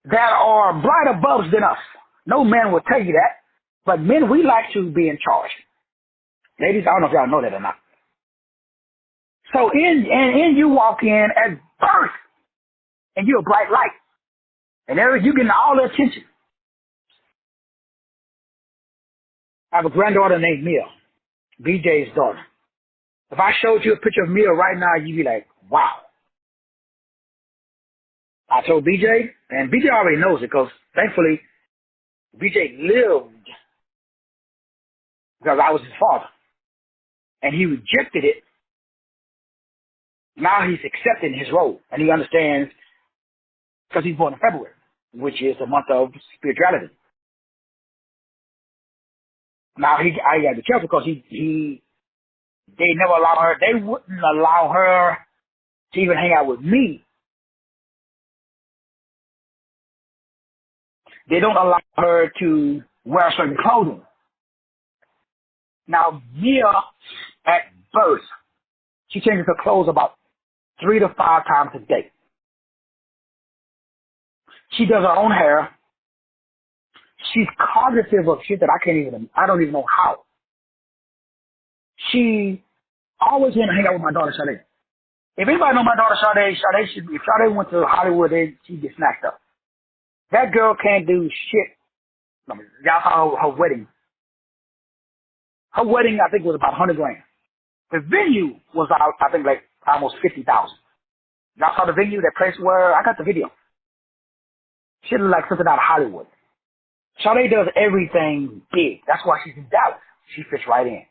that are brighter bulbs than us. No man will tell you that. But men, we like to be in charge. Ladies, I don't know if y'all know that or not. So in you walk in at birth, and you're a bright light. And there you getting all the attention. I have a granddaughter named Mia, BJ's daughter. If I showed you a picture of Mia right now, you'd be like, wow. I told BJ, and BJ already knows it because thankfully BJ lived because I was his father. And he rejected it. Now he's accepting his role and he understands because he's born in February. which is a month of spirituality. Now I got to be careful because they never allow her. They wouldn't allow her to even hang out with me. They don't allow her to wear certain clothing. Now, Mia, at birth, she changes her clothes about 3 to 5 times a day. She does her own hair. She's cognitive of shit that I don't even know how. She always want to hang out with my daughter, Sade. If anybody know my daughter, Sade, if Sade went to Hollywood, she'd get snatched up. That girl can't do shit. Y'all saw her wedding. Her wedding, I think, was about $100,000. The venue was, I think, like almost $50,000. Y'all saw the venue, that place where I got the video. She looked like something out of Hollywood. Sade does everything big. That's why she's in Dallas. She fits right in.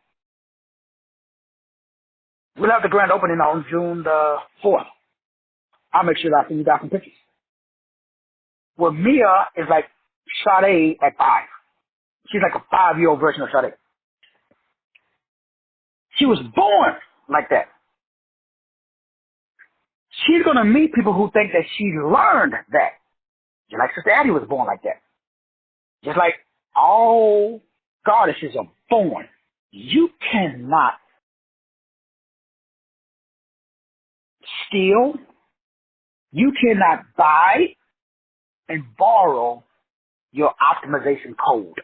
We'll have the grand opening on June the 4th. I'll make sure that I send you guys some pictures. Well, Mia is like Sade at 5. She's like a 5-year-old version of Sade. She was born like that. She's going to meet people who think that she learned that. Just like Sister Addie was born like that. Just like all goddesses are born. You cannot steal. You cannot buy and borrow your optimization code.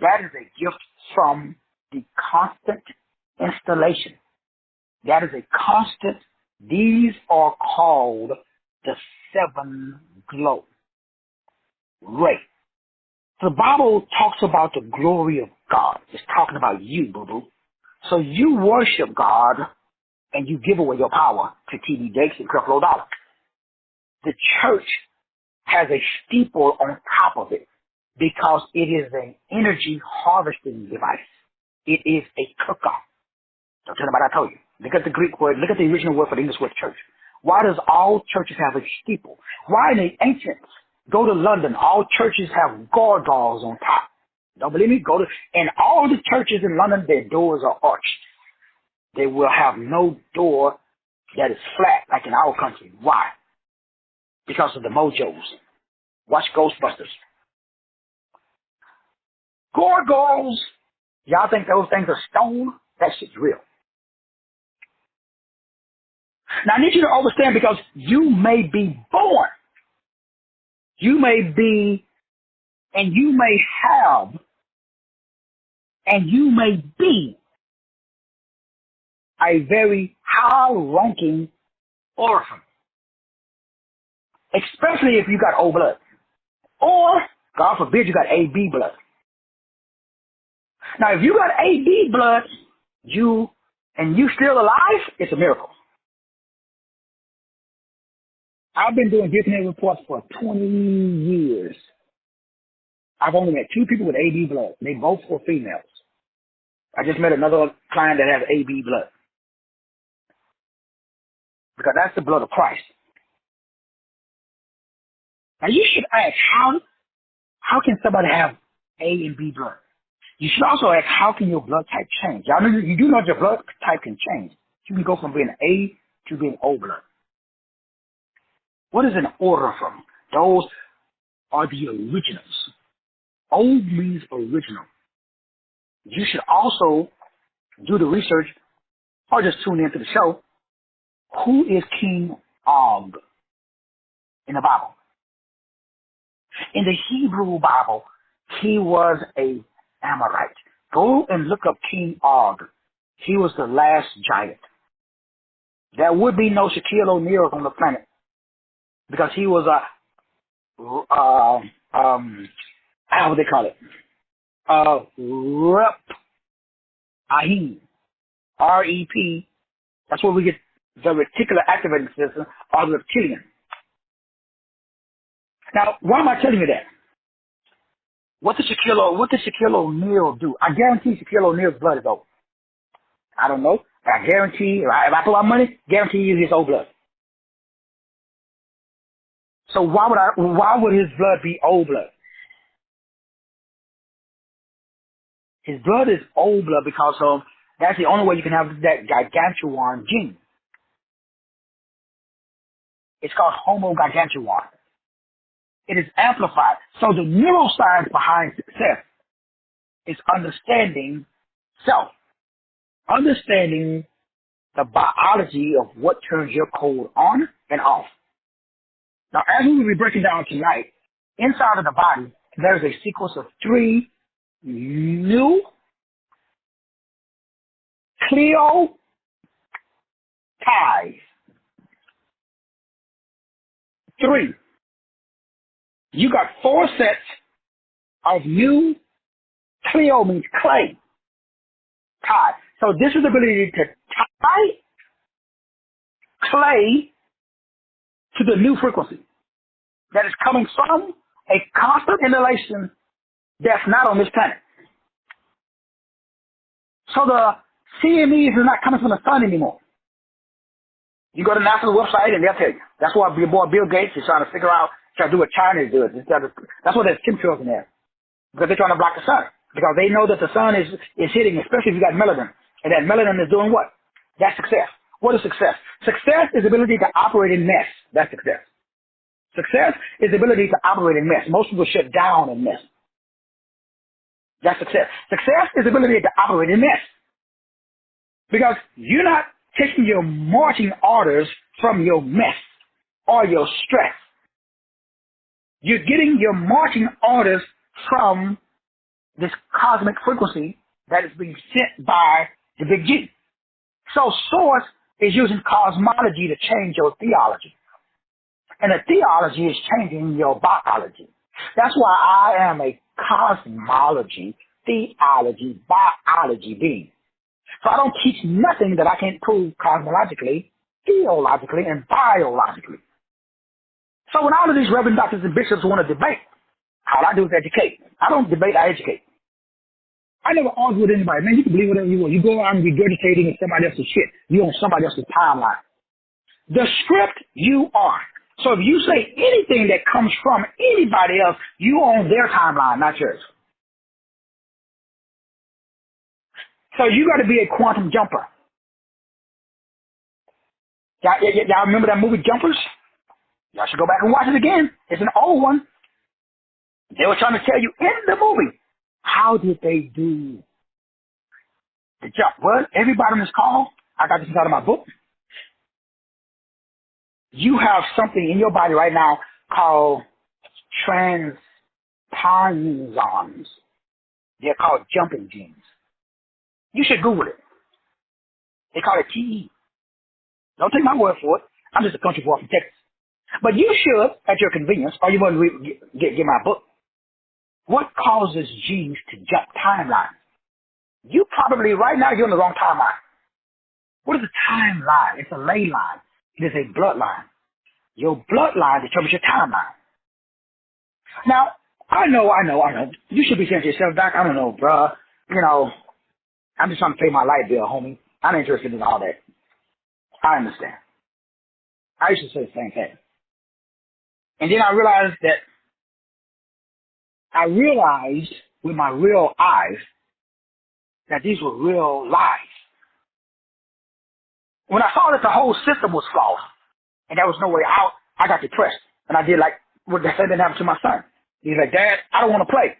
That is a gift from the constant installation. That is a constant. These are called the 7 glow ray. The Bible talks about the glory of God. It's talking about you, boo-boo. So you worship God and you give away your power to T.D. Jakes and Creflo Dollar. The church has a steeple on top of it because it is an energy harvesting device. It is a cook-off. Don't tell nobody I told you. Look at the Greek word. Look at the original word for the English word church. Why does all churches have a steeple? Why in the ancients, go to London, all churches have gargoyles on top? Don't believe me? And all the churches in London, their doors are arched. They will have no door that is flat like in our country. Why? Because of the mojos. Watch Ghostbusters. Gargoyles. Y'all think those things are stone? That shit's real. Now I need you to understand because you may be born. You may be, and you may have, and you may be a very high-ranking orphan. Especially if you got O blood. Or, God forbid, you got AB blood. Now, if you got AB blood, and you still alive, it's a miracle. I've been doing DNA reports for 20 years. I've only met 2 people with AB blood. They both were females. I just met another client that has AB blood. Because that's the blood of Christ. Now you should ask, how can somebody have A and B blood? You should also ask, how can your blood type change? Y'all know you do know your blood type can change. You can go from being A to being O blood. What is an order from? Those are the originals. O means original. You should also do the research or just tune into the show. Who is King Og in the Bible? In the Hebrew Bible, he was a Amorite. Go and look up King Og. He was the last giant. There would be no Shaquille O'Neal on the planet because he was how would they call it? Ahim. R-E-P. That's where we get the reticular activating system or the reptilian. Now, why am I telling you that? What did Shaquille O'Neal do? I guarantee Shaquille O'Neal's blood is O. I don't know. I guarantee, if I put my money, guarantee you his O blood. So why would his blood be old blood? His blood is old blood because that's the only way you can have that gargantuan gene. It's called homogargantuan. It is amplified. So the neuroscience behind success is understanding self, understanding the biology of what turns your code on and off. Now, as we will be breaking down tonight, inside of the body, there's a sequence of 3 nucleotides. 3. You got 4 sets of nucleo means clay. Tie. So this is the ability to tie clay to the new frequency that is coming from a constant inhalation that's not on this planet. So the CMEs are not coming from the sun anymore. You go to NASA's website and they'll tell you. That's why your boy Bill Gates is trying to figure out, trying to do what China is doing. That's what there's chemtrails in there. Because they're trying to block the sun. Because they know that the sun is hitting, especially if you got melanin. And that melanin is doing what? That's success. What is success? Success is the ability to operate in mess. That's success. Success is the ability to operate in mess. Most people shut down in mess. That's success. Success is the ability to operate in mess. Because you're not taking your marching orders from your mess or your stress. You're getting your marching orders from this cosmic frequency that is being sent by the big G. So Source is using cosmology to change your theology. And the theology is changing your biology. That's why I am a cosmology, theology, biology being. So I don't teach nothing that I can't prove cosmologically, theologically, and biologically. So when all of these reverend doctors and bishops want to debate, all I do is educate. I don't debate, I educate. I never argue with anybody. Man, you can believe whatever you want. You go around regurgitating in somebody else's shit. You on somebody else's timeline. The script you are. So if you say anything that comes from anybody else, you on their timeline, not yours. So you got to be a quantum jumper. Y'all remember that movie Jumpers? Y'all should go back and watch it again. It's an old one. They were trying to tell you in the movie, how did they do the jump? Well, everybody on this call, I got this out of my book. You have something in your body right now called transposons. They're called jumping genes. You should Google it. They call it TE. Don't take my word for it. I'm just a country boy from Texas. But you should, at your convenience, or you want to get my book. What causes genes to jump timelines? You probably, right now, you're on the wrong timeline. What is a timeline? It's a ley line. It is a bloodline. Your bloodline determines your timeline. Now, I know. You should be saying to yourself, Doc, I don't know, bruh. I'm just trying to pay my light bill, homie. I'm interested in all that. I understand. I used to say the same thing. And then I realized with my real eyes that these were real lies. When I saw that the whole system was flawed and there was no way out, I got depressed. And I did like what the same thing happened to my son. He's like, Dad, I don't want to play.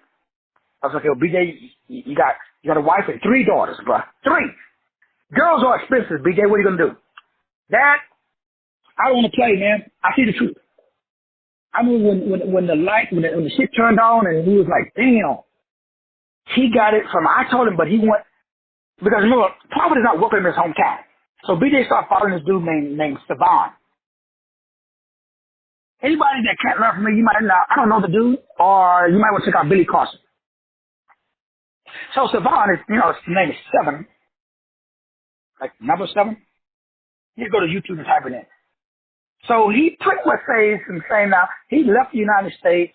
I was like, yo, BJ, you got a wife and 3 daughters, bro. 3. Girls are expensive, BJ. What are you going to do? Dad, I don't want to play, man. I see the truth. I mean, when the shit turned on and he was like, damn, he got it from, I told him, but he went, because remember, Prophet is not working in his hometown. So BJ started following this dude named Savon. Anybody that can't learn from me, you might not, I don't know the dude, or you might want to check out Billy Carson. So Savon is, his name is 7, like number 7. You go to YouTube and type it in. So he pretty much says and saying now, he left the United States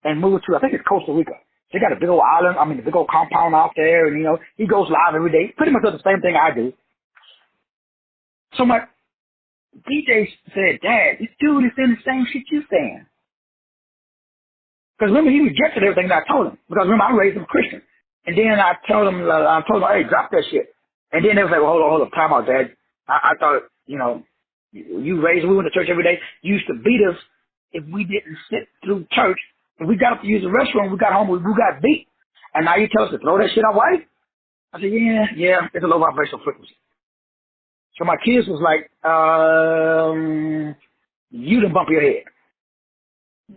and moved to, I think it's Costa Rica. They got a big old island, a big old compound out there, and he goes live every day. Pretty much does the same thing I do. So DJ said, Dad, this dude is saying the same shit you saying. Because remember, he rejected everything that I told him. Because remember, I raised him Christian. And then I told him, hey, drop that shit. And then they was like, well, hold on, time out, Dad. I thought, you raised, we went to church every day. You used to beat us if we didn't sit through church. If we got up to use the restroom, we got home, we got beat. And now you tell us to throw that shit away? I said, yeah, it's a low vibrational frequency. So my kids was like, you done bump your head.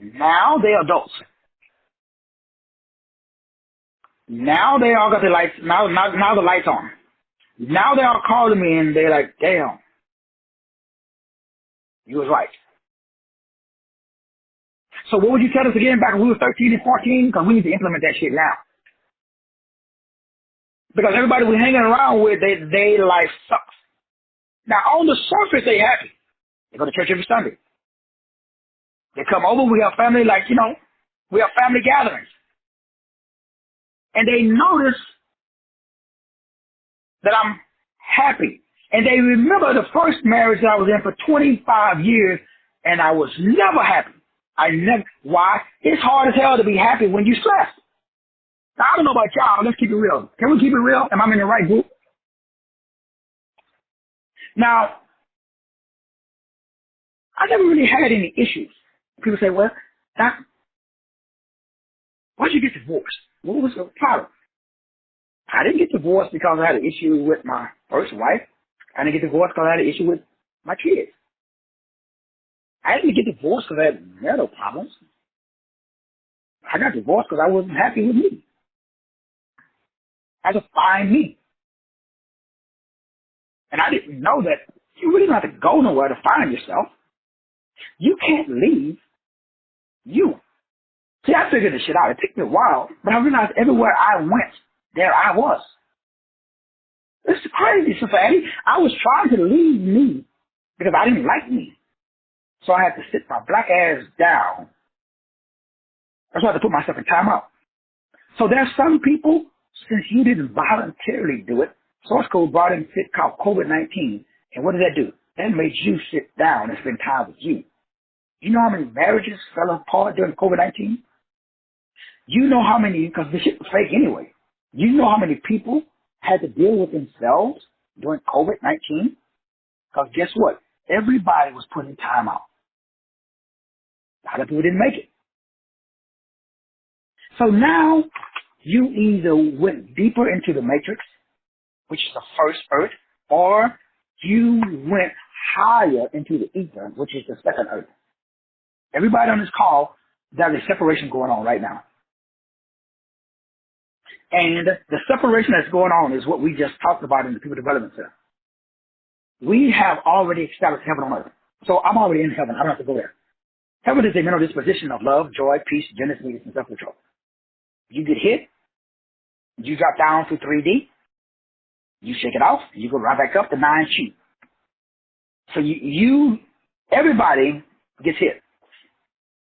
Now they're adults. Now they all got their lights, now the lights on. Now they all calling me and they're like, damn, you was right. So what would you tell us again back when we were 13 and 14? Because we need to implement that shit now. Because everybody we're hanging around with, their life sucks. Now on the surface, they happy. They go to church every Sunday. They come over, we have family, we have family gatherings. And they notice that I'm happy. And they remember the first marriage that I was in for 25 years, and I was never happy. Why? It's hard as hell to be happy when you're stressed. Now, I don't know about y'all. Let's keep it real. Can we keep it real? Am I in the right group? Now, I never really had any issues. People say, well, why'd you get divorced? What was the problem? I didn't get divorced because I had an issue with my first wife. I didn't get divorced because I had an issue with my kids. I didn't get divorced because I had marital problems. I got divorced because I wasn't happy with me. I had to find me. And I didn't know that you really don't have to go nowhere to find yourself. You can't leave you. See, I figured this shit out. It took me a while, but I realized everywhere I went, there I was. It's crazy, Sister Addie. I was trying to leave me because I didn't like me. So I had to sit my black ass down. That's why I had to put myself in timeout. So there's some people, since you didn't voluntarily do it, Source Code brought in a shit called COVID-19. And what did that do? That made you sit down and spend time with you. You know how many marriages fell apart during COVID-19? You know how many, because the shit was fake anyway. You know how many people had to deal with themselves during COVID-19? Because guess what? Everybody was put in timeout. A lot of people didn't make it. So now you either went deeper into the matrix, which is the first earth, or you went higher into the ether, which is the second earth. Everybody on this call, there's a separation going on right now. And the separation that's going on is what we just talked about in the People Development Center. We have already established heaven on earth. So I'm already in heaven. I don't have to go there. Heaven is a mental disposition of love, joy, peace, gentleness, meekness, and self-control. You get hit, you drop down to 3D, you shake it off, you go right back up to 9Chi. So everybody gets hit.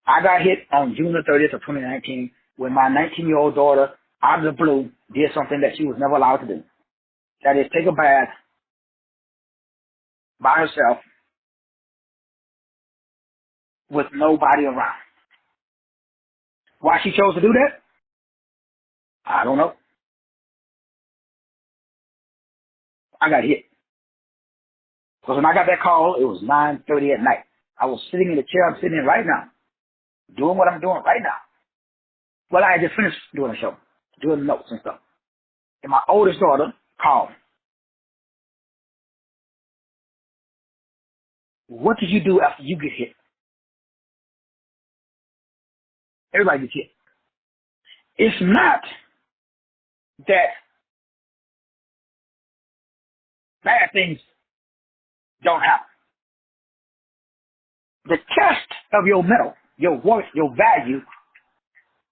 I got hit on June the 30th of 2019 when my 19-year-old daughter, out of the blue, did something that she was never allowed to do. That is, take a bath by herself with nobody around. Why she chose to do that? I don't know. I got hit. Because when I got that call, it was 9:30 at night. I was sitting in the chair I'm sitting in right now, doing what I'm doing right now. Well, I had just finished doing a show, doing notes and stuff. And my oldest daughter called. What did you do after you get hit? Everybody gets hit. It's not that bad things don't happen. The test of your metal, your worth, your value,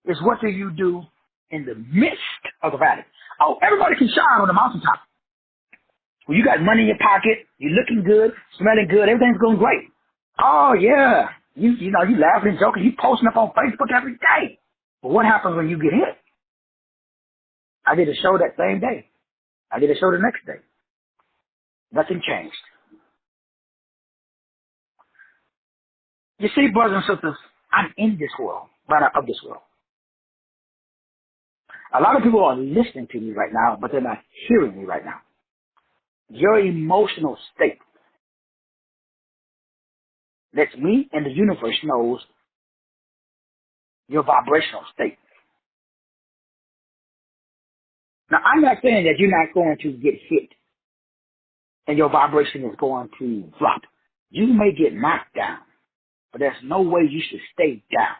is what do you do in the midst of the valley. Oh, everybody can shine on the mountaintop. Well, you got money in your pocket, you're looking good, smelling good, everything's going great. Oh, yeah. You laughing and joking, you posting up on Facebook every day. But what happens when you get hit? I did a show that same day. I did a show the next day. Nothing changed. You see, brothers and sisters, I'm in this world, but not of this world. A lot of people are listening to me right now, but they're not hearing me right now. Your emotional state lets me and the universe knows your vibrational state. Now, I'm not saying that you're not going to get hit and your vibration is going to drop. You may get knocked down, but there's no way you should stay down.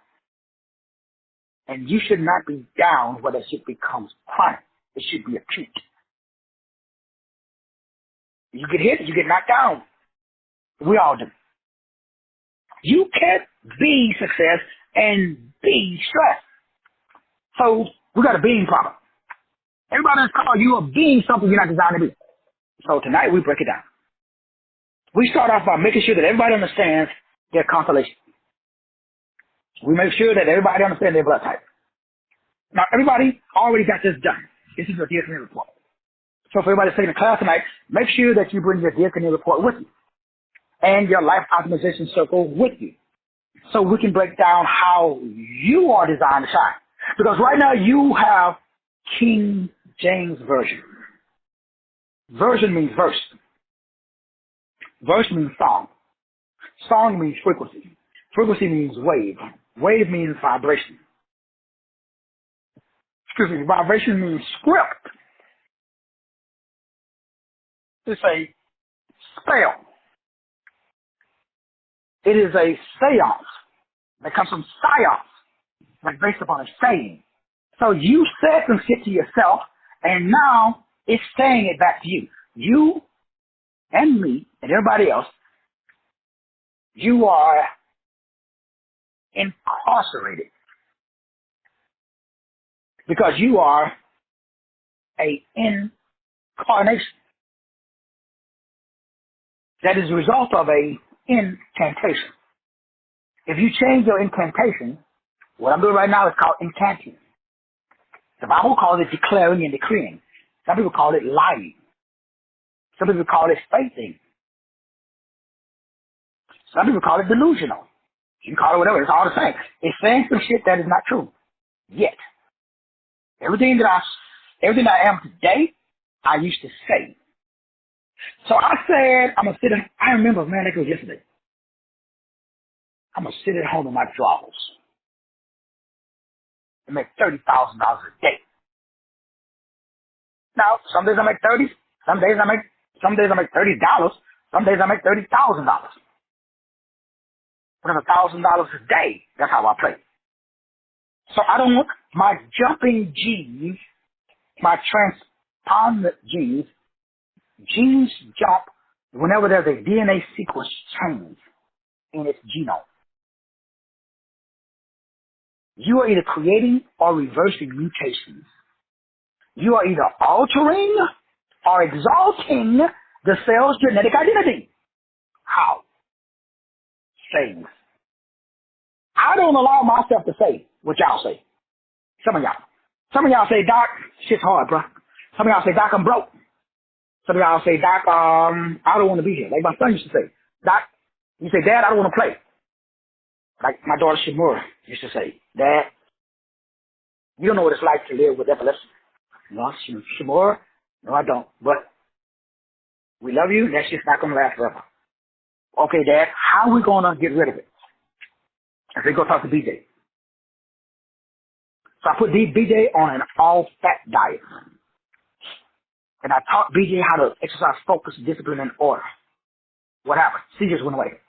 And you should not be down where that shit becomes chronic. It should be acute. You get hit, you get knocked down. We all do. You can't be success and be stress. So we got a being problem. Everybody that's called you are being something you're not designed to be. So tonight we break it down. We start off by making sure that everybody understands their constellation. We make sure that everybody understands their blood type. Now everybody already got this done. This is your DNA report. So for everybody taking the class tonight, make sure that you bring your DNA report with you and your life optimization circle with you, so we can break down how you are designed to shine. Because right now you have King James Version. Version means verse. Verse means song. Song means frequency. Frequency means wave. Wave means vibration. Excuse me, vibration means script. It's a spell. It is a seance that comes from science, like based upon a saying. So you said some shit to yourself, and now it's saying it back to you. You and me and everybody else, you are incarcerated because you are a incarnation. That is a result of a incantation. If you change your incantation, what I'm doing right now is called incanting. The Bible calls it declaring and decreeing. Some people call it lying. Some people call it faithing. Some people call it delusional. You can call it whatever. It's all the same. It's saying some shit that is not true. Yet, everything that I am today, I used to say. So I said, I'm going to sit in, I remember, man, that was yesterday. I'm going to sit at home in my drawers and make $30,000 a day. Now, some days I make 30, some days I make $30, some days I make $30,000. But $1,000 a day, that's how I play. So I don't want my jumping genes, my transpondent genes jump whenever there's a DNA sequence change in its genome. You are either creating or reversing mutations. You are either altering or exalting the cell's genetic identity. How? Sayings. I don't allow myself to say what y'all say. Some of y'all say, Doc, shit's hard, bro. Some of y'all say, Doc, I'm broke. Some of y'all say, Doc, I don't want to be here. Like my son used to say, Doc, you say, Dad, I don't want to play. Like my daughter Shamura used to say, Dad, you don't know what it's like to live with epilepsy. No, Shamura, no, I don't. But we love you. That shit's not going to last forever. Okay, Dad, how are we going to get rid of it? I said, go talk to BJ. So I put BJ on an all-fat diet. And I taught BJ how to exercise focus, discipline, and order. What happened? Seizures went away.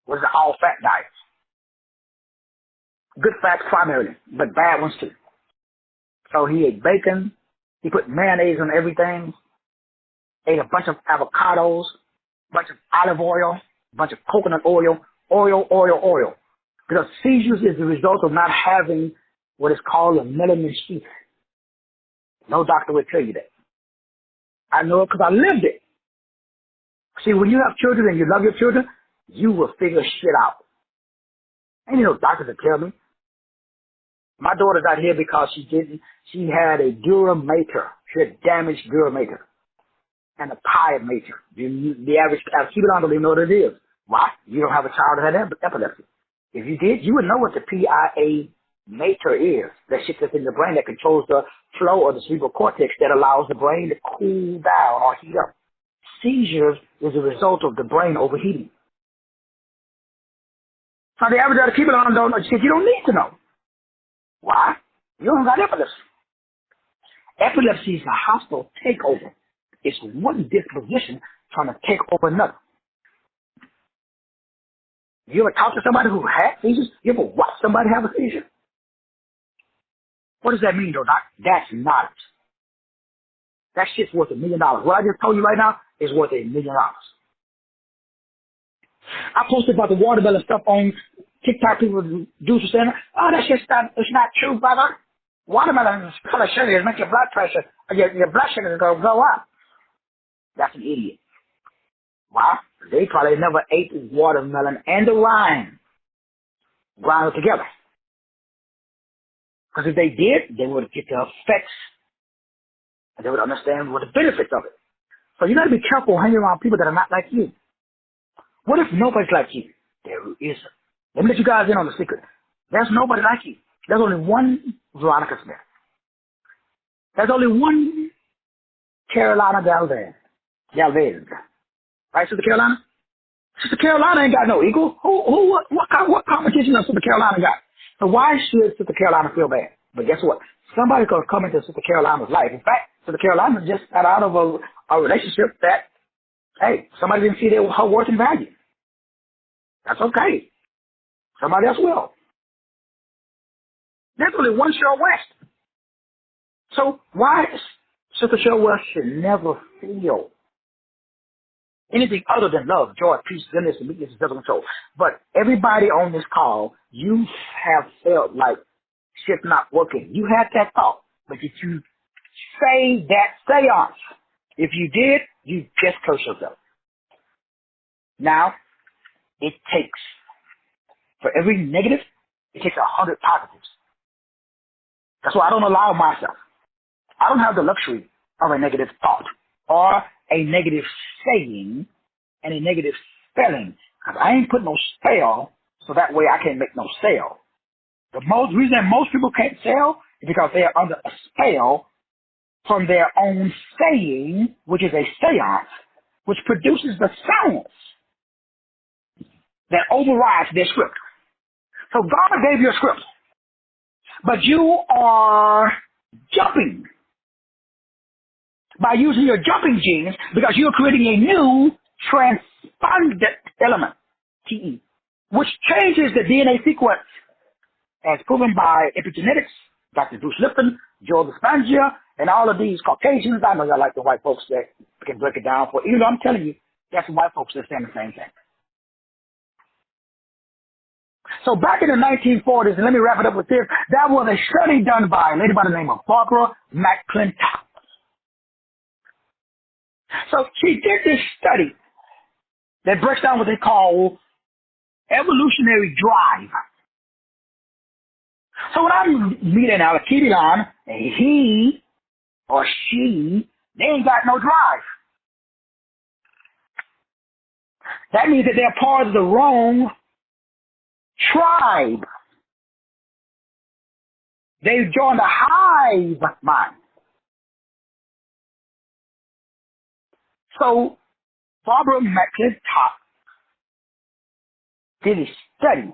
Was the all-fat diet. Good fats primarily, but bad ones too. So he ate bacon. He put mayonnaise on everything. Ate a bunch of avocados, bunch of olive oil, bunch of coconut oil. Because seizures is the result of not having what is called a melanin sheath. No doctor would tell you that. I know it because I lived it. See, when you have children and you love your children, you will figure shit out. Ain't no doctor to tell me. My daughter's out here because she had a dura mater. She had damaged dura mater and a pie mater. The average people don't even know what it is. Why? You don't have a child that had epilepsy. If you did, you would know what the PIA mater is. That shit that's in the brain that controls the flow of the cerebral cortex that allows the brain to cool down or heat up. Seizures is a result of the brain overheating. Now, the average other people don't know shit you don't need to know. Why? You don't got epilepsy. Epilepsy is a hostile takeover. It's one disposition trying to take over another. You ever talk to somebody who had seizures? You ever watch somebody have a seizure? What does that mean, though, Doc? That's knowledge. That shit's worth $1 million. What I just told you right now is worth $1 million. I posted about the watermelon stuff on TikTok. People do saying, "Oh, that shit's it's not true, brother. Watermelon is full of sugar. It makes your blood pressure, your blood sugar is going to go up." That's an idiot. Why? They probably never ate the watermelon and the lime ground together. Because if they did, they would get the effects and they would understand what the benefits of it. So you got to be careful hanging around people that are not like you. What if nobody's like you? There is. Let me let you guys in on the secret. There's nobody like you. There's only one Veronica Smith. There's only one Carolina Galvez. Right, Sister Carolina? Sister Carolina ain't got no equal. What competition does Sister Carolina got? So why should Sister Carolina feel bad? But guess what? Somebody's going to come into Sister Carolina's life. In fact, Sister Carolina just got out of a relationship that, hey, somebody didn't see her worth and value. That's okay. Somebody else will. There's only one Cheryl West. So why Sister Cheryl West should never feel anything other than love, joy, peace, goodness, and meekness, and self-control. But everybody on this call, you have felt like shit's not working. You had that thought. But if you say that seance, if you did, you just curse yourself. Now, it takes, for every negative, it takes 100 positives. That's why I don't allow myself. I don't have the luxury of a negative thought or a negative saying and a negative spelling. Because I ain't put no spell, so that way I can't make no sale. The reason that most people can't sell is because they are under a spell from their own saying, which is a seance, which produces the silence that overrides their script. So God gave you a script, but you are jumping by using your jumping genes because you're creating a new transpondent element, TE, which changes the DNA sequence as proven by epigenetics, Dr. Bruce Lipton, Joe Dispenza, and all of these Caucasians. I know y'all like the white folks that can break it down for you. Even though I'm telling you, that's white folks that saying the same thing. So back in the 1940s, and let me wrap it up with this, that was a study done by a lady by the name of Barbara McClintock. So she did this study that breaks down what they call evolutionary drive. So when I'm meeting out a Kibilan, and he or she, they ain't got no drive. That means that they're part of the wrong tribe. They've joined the hive mind. So Barbara McClintock did a study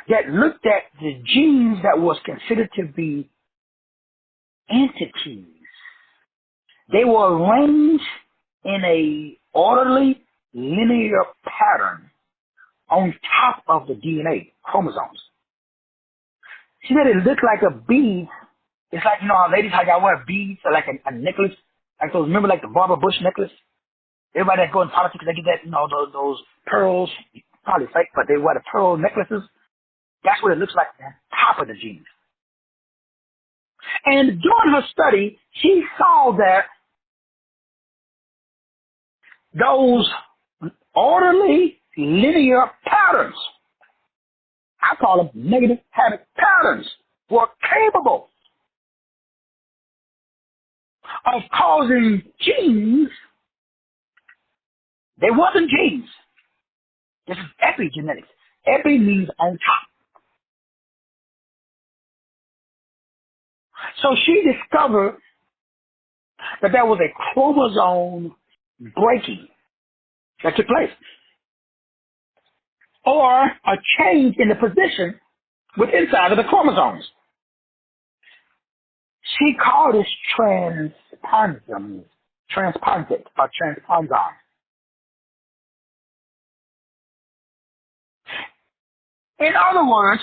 that looked at the genes that was considered to be entities. They were arranged in a orderly, linear pattern on top of the DNA chromosomes. She made it look like a bead. It's like, you know how ladies, how y'all wear beads or like a necklace? Like those, remember like the Barbara Bush necklace? Everybody that go in politics, they get that, you know, those pearls, probably fake, but they wear the pearl necklaces. That's what it looks like on top of the genes. And during her study, she saw that those orderly, linear patterns, I call them negative habit patterns, were capable of causing genes They wasn't genes. This is epigenetics. Epi means on top. So she discovered that there was a chromosome breaking that took place, or a change in the position with inside of the chromosomes. She called this transponson. In other words,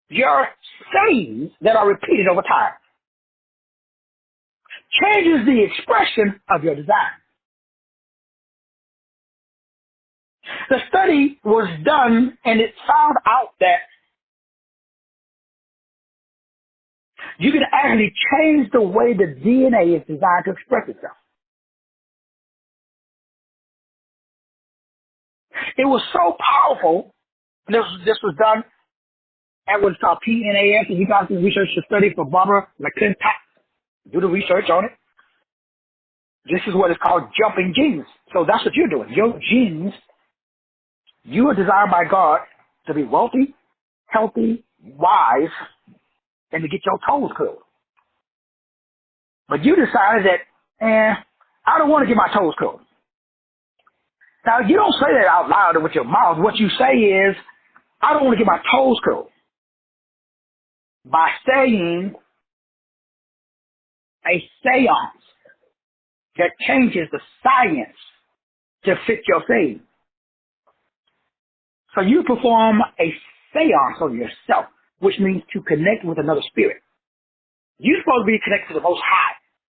your sayings that are repeated over time changes the expression of your design. The study was done, and it found out that you can actually change the way the DNA is designed to express itself. It was so powerful. This was done at what's called PNAS, and you guys can research the study for Barbara McClintock. Do the research on it. This is what is called jumping genes. So that's what you're doing. Your genes, you are designed by God to be wealthy, healthy, wise, and to get your toes curled. But you decided that, I don't want to get my toes curled. Now, you don't say that out loud with your mouth. What you say is, I don't want to get my toes curled. By saying a seance that changes the science to fit your thing. So you perform a seance on yourself, which means to connect with another spirit. You're supposed to be connected to the Most High.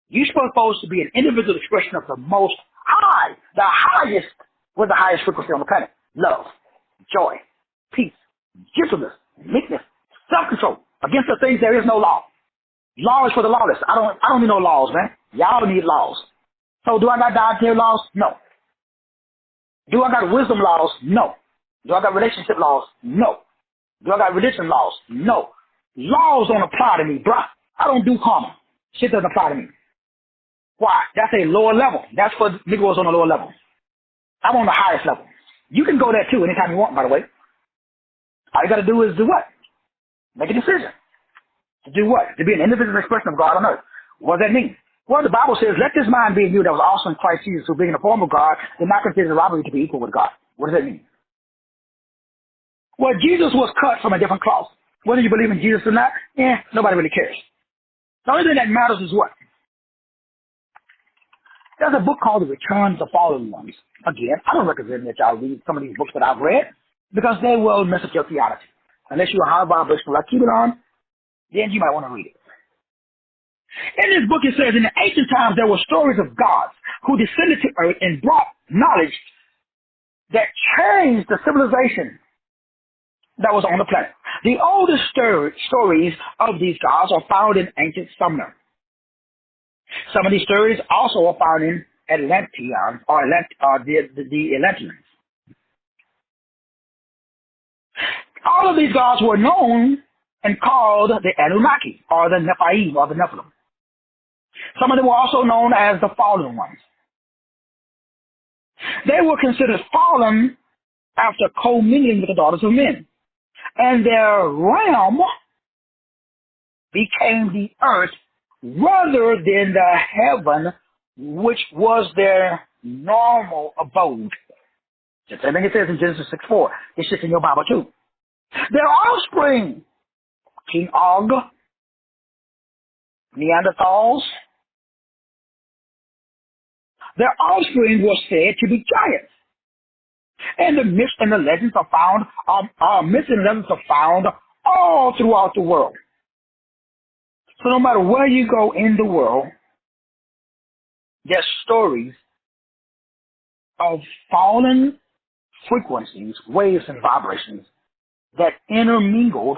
You're supposed to be an individual expression of the Most High, the highest, with the highest frequency on the planet. Love, joy, peace, gentleness, meekness, self-control. Against the things there is no law. Law is for the lawless. I don't need no laws, man. Y'all need laws. So do I got dietary laws? No. Do I got wisdom laws? No. Do I got relationship laws? No. Do I got religion laws? No. Laws don't apply to me, bruh. I don't do karma. Shit doesn't apply to me. Why? That's a lower level. That's for Negroes on a lower level. I'm on the highest level. You can go there too anytime you want, by the way. All you got to do is do what? Make a decision. To do what? To be an individual expression of God on earth. What does that mean? Well, the Bible says, let this mind be in you that was also in Christ Jesus, who being in the form of God, did not consider robbery to be equal with God. What does that mean? Well, Jesus was cut from a different cloth. Whether you believe in Jesus or not, nobody really cares. The only thing that matters is what? There's a book called The Return of the Fallen Ones. Again, I don't recommend that y'all read some of these books that I've read, because they will mess up your theology. Unless you're a high vibrational like keep it on, then you might want to read it. In this book, it says, in the ancient times, there were stories of gods who descended to earth and brought knowledge that changed the civilization that was on the planet. The oldest stories of these gods are found in ancient Sumer. Some of these stories also are found in Atlantean, or the Atlanteans. All of these gods were known and called the Anunnaki, or the Nephilim, or the Nephilim. Some of them were also known as the fallen ones. They were considered fallen after commingling with the daughters of men. And their realm became the earth rather than the heaven, which was their normal abode. Just everything it says in Genesis 6:4. It's just in your Bible too. Their offspring, King Og, Neanderthals, their offspring was said to be giants. And the myths and the legends are found, myths and legends are found all throughout the world. So no matter where you go in the world, there's stories of fallen frequencies, waves, and vibrations that intermingled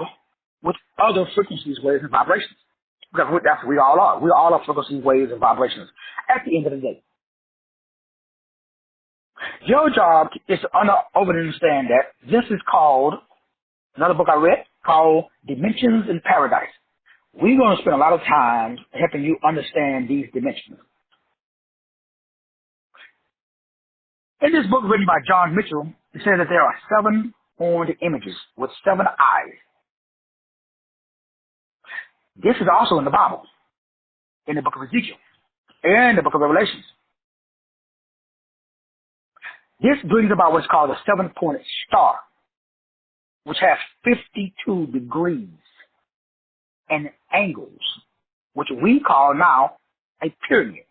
with other frequencies, waves, and vibrations. Because that's what we all are. We all are frequencies, waves, and vibrations at the end of the day. Your job is to understand that this is called, another book I read, called Dimensions in Paradise. We're going to spend a lot of time helping you understand these dimensions. In this book written by John Mitchell, it says that there are 7 horned images with 7 eyes. This is also in the Bible, in the book of Ezekiel, and the book of Revelations. This brings about what's called a 7-pointed star, which has 52 degrees and angles, which we call now a pyramid,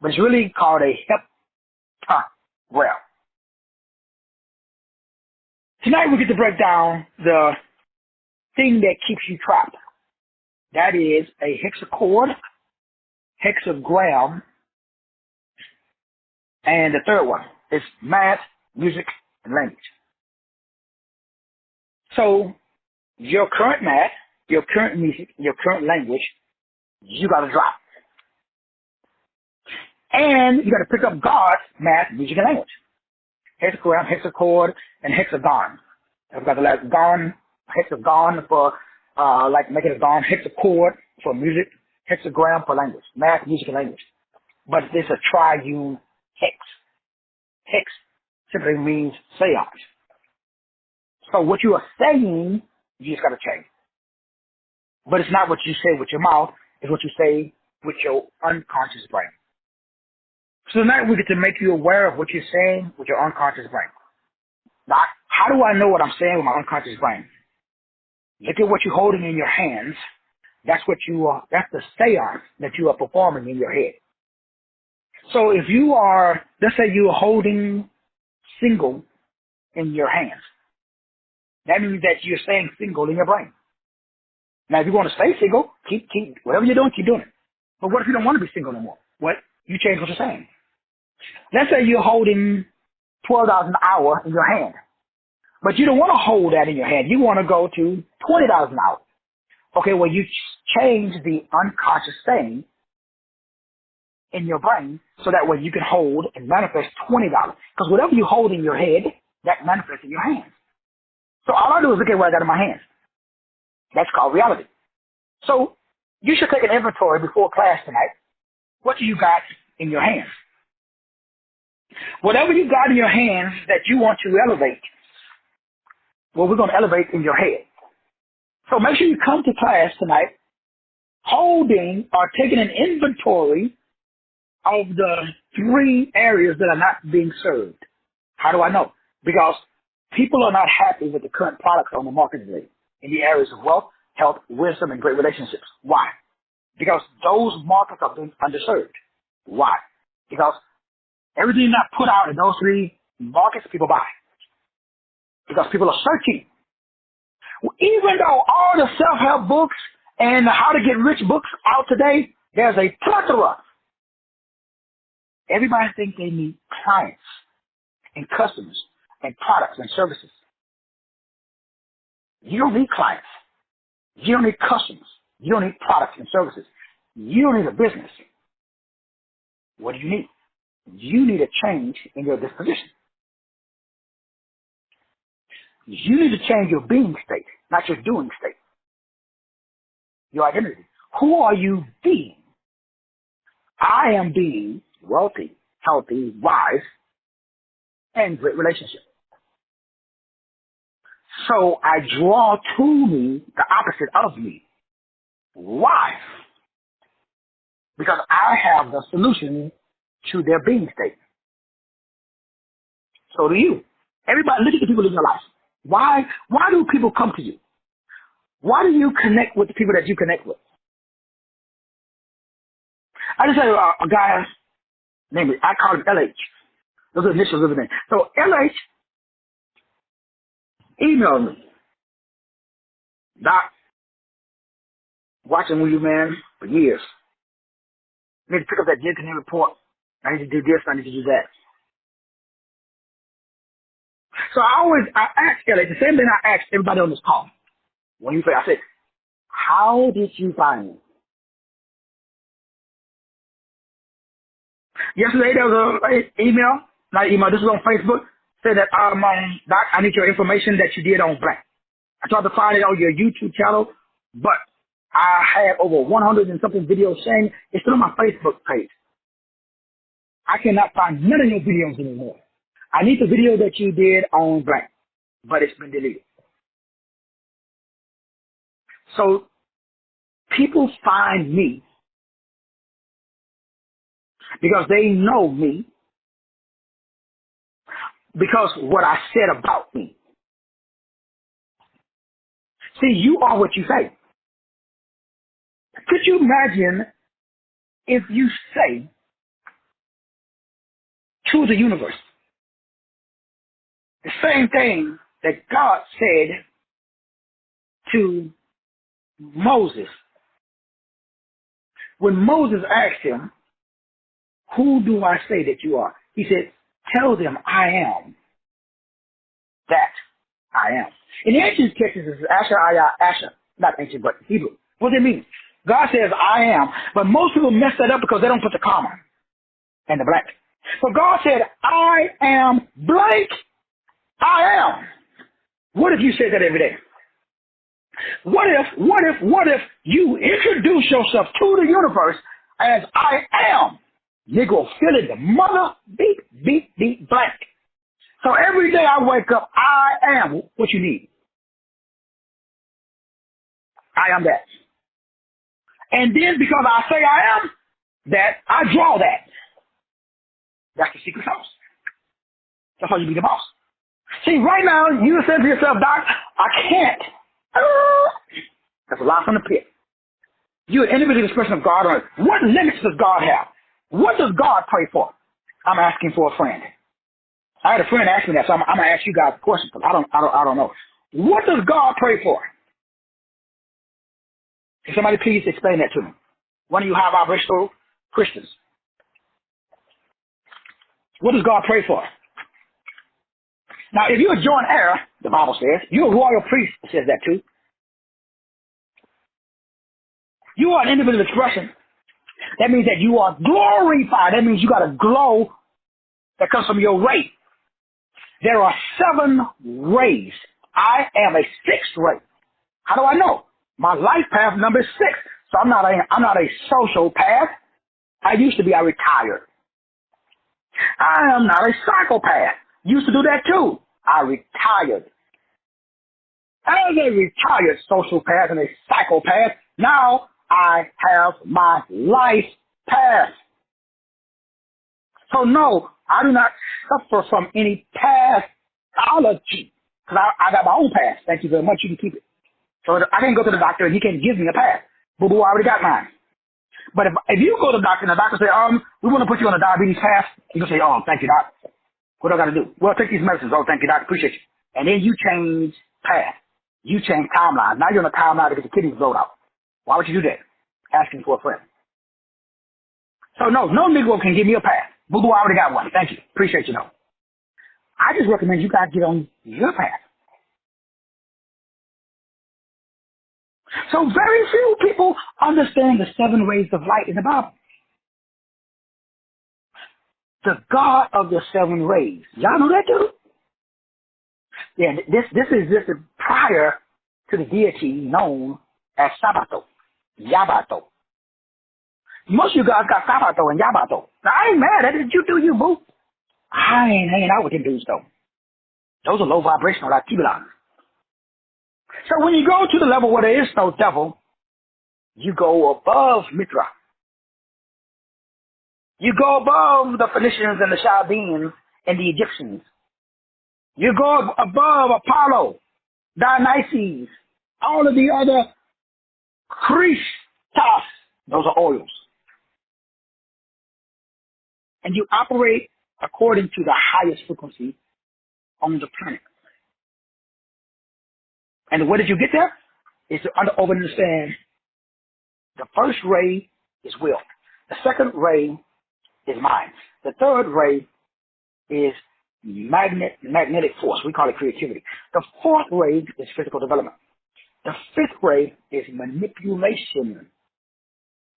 but it's really called a heptagram. Tonight we get to break down the thing that keeps you trapped. That is a hexachord, hexagram, and the third one is math, music, and language. So your current math, your current music, your current language, you got to drop. And you got to pick up God's math, music, and language. Hexagram, hexachord, and hexagon. I've got the last gon, hexagon for like making a gon, hexachord for music, hexagram for language, math, music, and language. But it's a triune hex. Hex simply means seance. So what you are saying, you just got to change. But it's not what you say with your mouth, it's what you say with your unconscious brain. So tonight we get to make you aware of what you're saying with your unconscious brain. Now, how do I know what I'm saying with my unconscious brain? Look at what you're holding in your hands. That's what you are, that's the seance that you are performing in your head. So if you are, let's say you are holding single in your hands, that means that you're saying single in your brain. Now, if you want to stay single, keep whatever you're doing, keep doing it. But what if you don't want to be single anymore? What? You change what you're saying. Let's say you're holding $12 an hour in your hand, but you don't want to hold that in your hand. You want to go to $20 an hour. Okay, well, you change the unconscious saying in your brain so that way you can hold and manifest $20. Because whatever you hold in your head, that manifests in your hands. So all I do is look at what I got in my hands. That's called reality. So you should take an inventory before class tonight. What do you got in your hands? Whatever you got in your hands that you want to elevate, well, we're going to elevate in your head. So make sure you come to class tonight holding or taking an inventory of the 3 areas that are not being served. How do I know? Because people are not happy with the current products on the market today in the areas of wealth, health, wisdom, and great relationships. Why? Because those markets are being underserved. Why? Because everything not put out in those 3 markets, people buy. Because people are searching. Even though all the self-help books and the how to get rich books out today, there's a plethora. Everybody thinks they need clients and customers and products and services. You don't need clients. You don't need customers. You don't need products and services. You don't need a business. What do you need? You need a change in your disposition. You need to change your being state, not your doing state. Your identity. Who are you being? I am being wealthy, healthy, wise, and great relationship. So I draw to me the opposite of me. Why? Because I have the solution to their being state. So do you. Everybody, look at the people in your life. Why do people come to you? Why do you connect with the people that you connect with? I just had a guy named, I call him LH. Those are the initials of the name. So LH emailed me. Doc, watching with you, man, for years. I need to pick up that GENTLENESS report. I need to do this, I need to do that. So I asked LH the same thing I asked everybody on this call. When you say, I said, how did you find me? Yesterday there was an email, not email, this was on Facebook, said that, Doc, I need your information that you did on blank. I tried to find it on your YouTube channel, but I had over 100 and something videos saying it's still on my Facebook page. I cannot find none of your videos anymore. I need the video that you did on blank, but it's been deleted. So people find me because they know me, because what I said about me. See, you are what you say. Could you imagine if you say to the universe the same thing that God said to Moses? When Moses asked him, who do I say that you are? He said, tell them I am that I am. In the ancient texts, it's Asher, Ayah, Asher. Not ancient, but Hebrew. What does it mean? God says I am, but most people mess that up because they don't put the comma and the blank. So God said, I am blank. I am. What if you said that every day? What if you introduce yourself to the universe as I am? Nigga, fill in the mother beat blank. So every day I wake up, I am what you need. I am that. And then because I say I am that, I draw that. That's the secret sauce. That's how you be the boss. See, right now, you said to yourself, Doc, I can't. That's a lie from the pit. You're an individual expression of God on earth. What limits does God have? What does God pray for? I'm asking for a friend. I had a friend ask me that, so I'm going to ask you guys a question because I don't know. What does God pray for? Can somebody please explain that to me? One of you high vibrational Christians. What does God pray for? Now, if you're a joint heir, the Bible says, you're a royal priest, it says that too. You are an individual expression. That means that you are glorified. That means you got a glow that comes from your ray. There are 7 rays. I am a 6th ray. How do I know? My life path number is 6. So I'm not a social path. I used to be. I retired. I am not a psychopath. Used to do that too. I retired. As a retired sociopath and a psychopath, now I have my life path. So no, I do not suffer from any pathology. Because I got my own path. Thank you very much. You can keep it. So I can go to the doctor and he can give me a path. Boo-boo, I already got mine. But if you go to the doctor and the doctor say, we want to put you on a diabetes path, you can say, oh, thank you, doc. What do I got to do? Well, take these medicines. Oh, thank you, doc. Appreciate you. And then you change path. You change timeline. Now you're on a timeline to get the kidneys blowed out. Why would you do that? Asking for a friend. So no Negro can give me a path. Boo-boo, I already got one. Thank you. Appreciate you, though. I just recommend you guys get on your path. So very few people understand the 7 rays of light in the Bible. The God of the 7 rays. Y'all know that too? Yeah, this is prior to the deity known as Sabato, Yabato. Most of you guys got Sabato and Yabato. Now, I ain't mad at it. You do you, boo. I ain't hanging out with them dudes, though. Those are low vibrational, like Tibulans. So when you go to the level where there is no devil, you go above Mithra. You go above the Phoenicians and the Chaldeans and the Egyptians. You go above Apollo, Dionysus, all of the other Christos. Those are oils. And you operate according to the highest frequency on the planet. And where did you get there? Is to understand the first ray is will. The second ray is mind. The third ray is magnetic force. We call it creativity. The fourth ray is physical development. The fifth ray is manipulation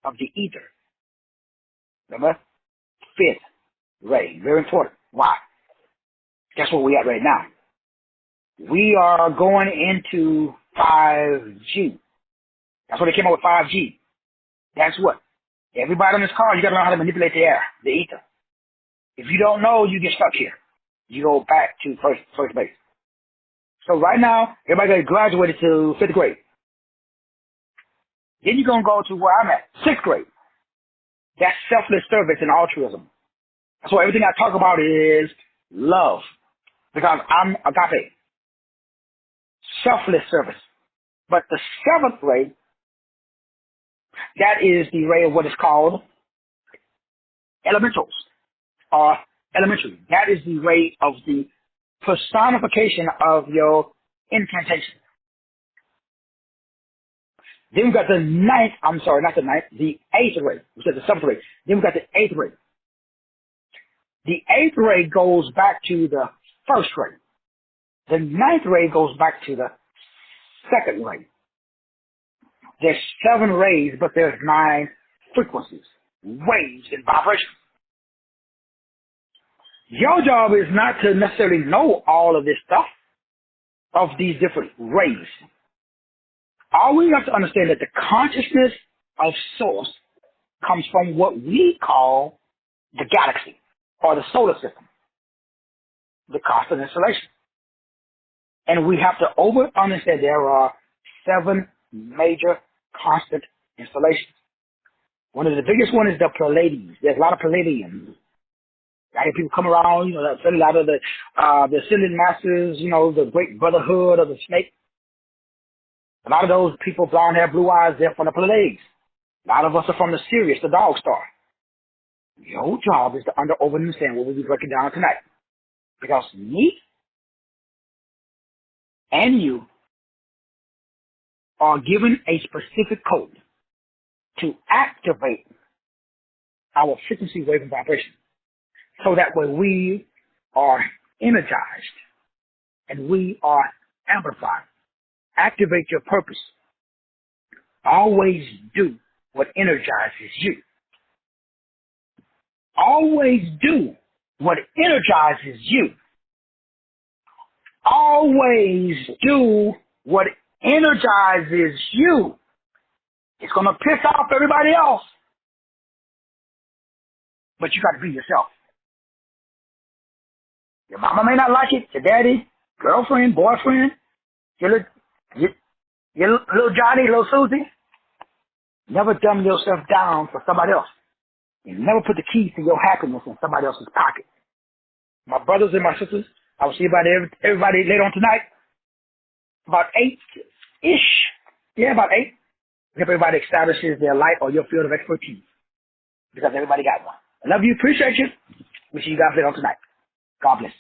of the ether. Remember? Fifth ray. Very important. Why? Guess where we're at right now. We are going into 5G. That's what they came up with 5G. That's what. Everybody on this car, you got to learn how to manipulate the air, the ether. If you don't know, you get stuck here. you go back to first base. So right now, everybody graduated to 5th grade. Then you're going to go to where I'm at, 6th grade. That's selfless service and altruism. So everything I talk about is love, because I'm agape, selfless service. But the 7th grade, that is the rate of what is called elementals, or elementary. That is the rate of the personification of your incantation. Then we've got the 8th grade. We said the 7th grade. Then we've got the 8th grade. The 8th grade goes back to the 1st grade. The 9th grade goes back to the 2nd grade. There's 7 rays, but there's 9 frequencies, waves, and vibrations. Your job is not to necessarily know all of this stuff, of these different rays. All we have to understand is that the consciousness of source comes from what we call the galaxy, or the solar system, the constant installation. And we have to understand there are 7 major constant installations. One of the biggest one is the Pleiades. There's a lot of Pleiadians. A lot of people come around, a lot of the ascended masters, the great brotherhood of the snake. A lot of those people, blonde hair, blue eyes, they're from the Pleiades. A lot of us are from the Sirius, the dog star. Your job is to understand what we'll be breaking down tonight. Because me and you are given a specific code to activate our frequency, wave, and vibration. So that way we are energized and we are amplified. Activate your purpose. Always do what energizes you. Always do what energizes you. Always do what energizes you. It's going to piss off everybody else, but you got to be yourself. Your mama may not like it, your daddy, girlfriend, boyfriend, your little Johnny, little Susie. Never dumb yourself down for somebody else. And never put the keys to your happiness in somebody else's pocket. My brothers and my sisters, I will see about everybody later on tonight. About 8-ish. Yeah, about 8. If everybody establishes their light or your field of expertise. Because everybody got one. I love you, appreciate you. We'll see you guys later on tonight. God bless.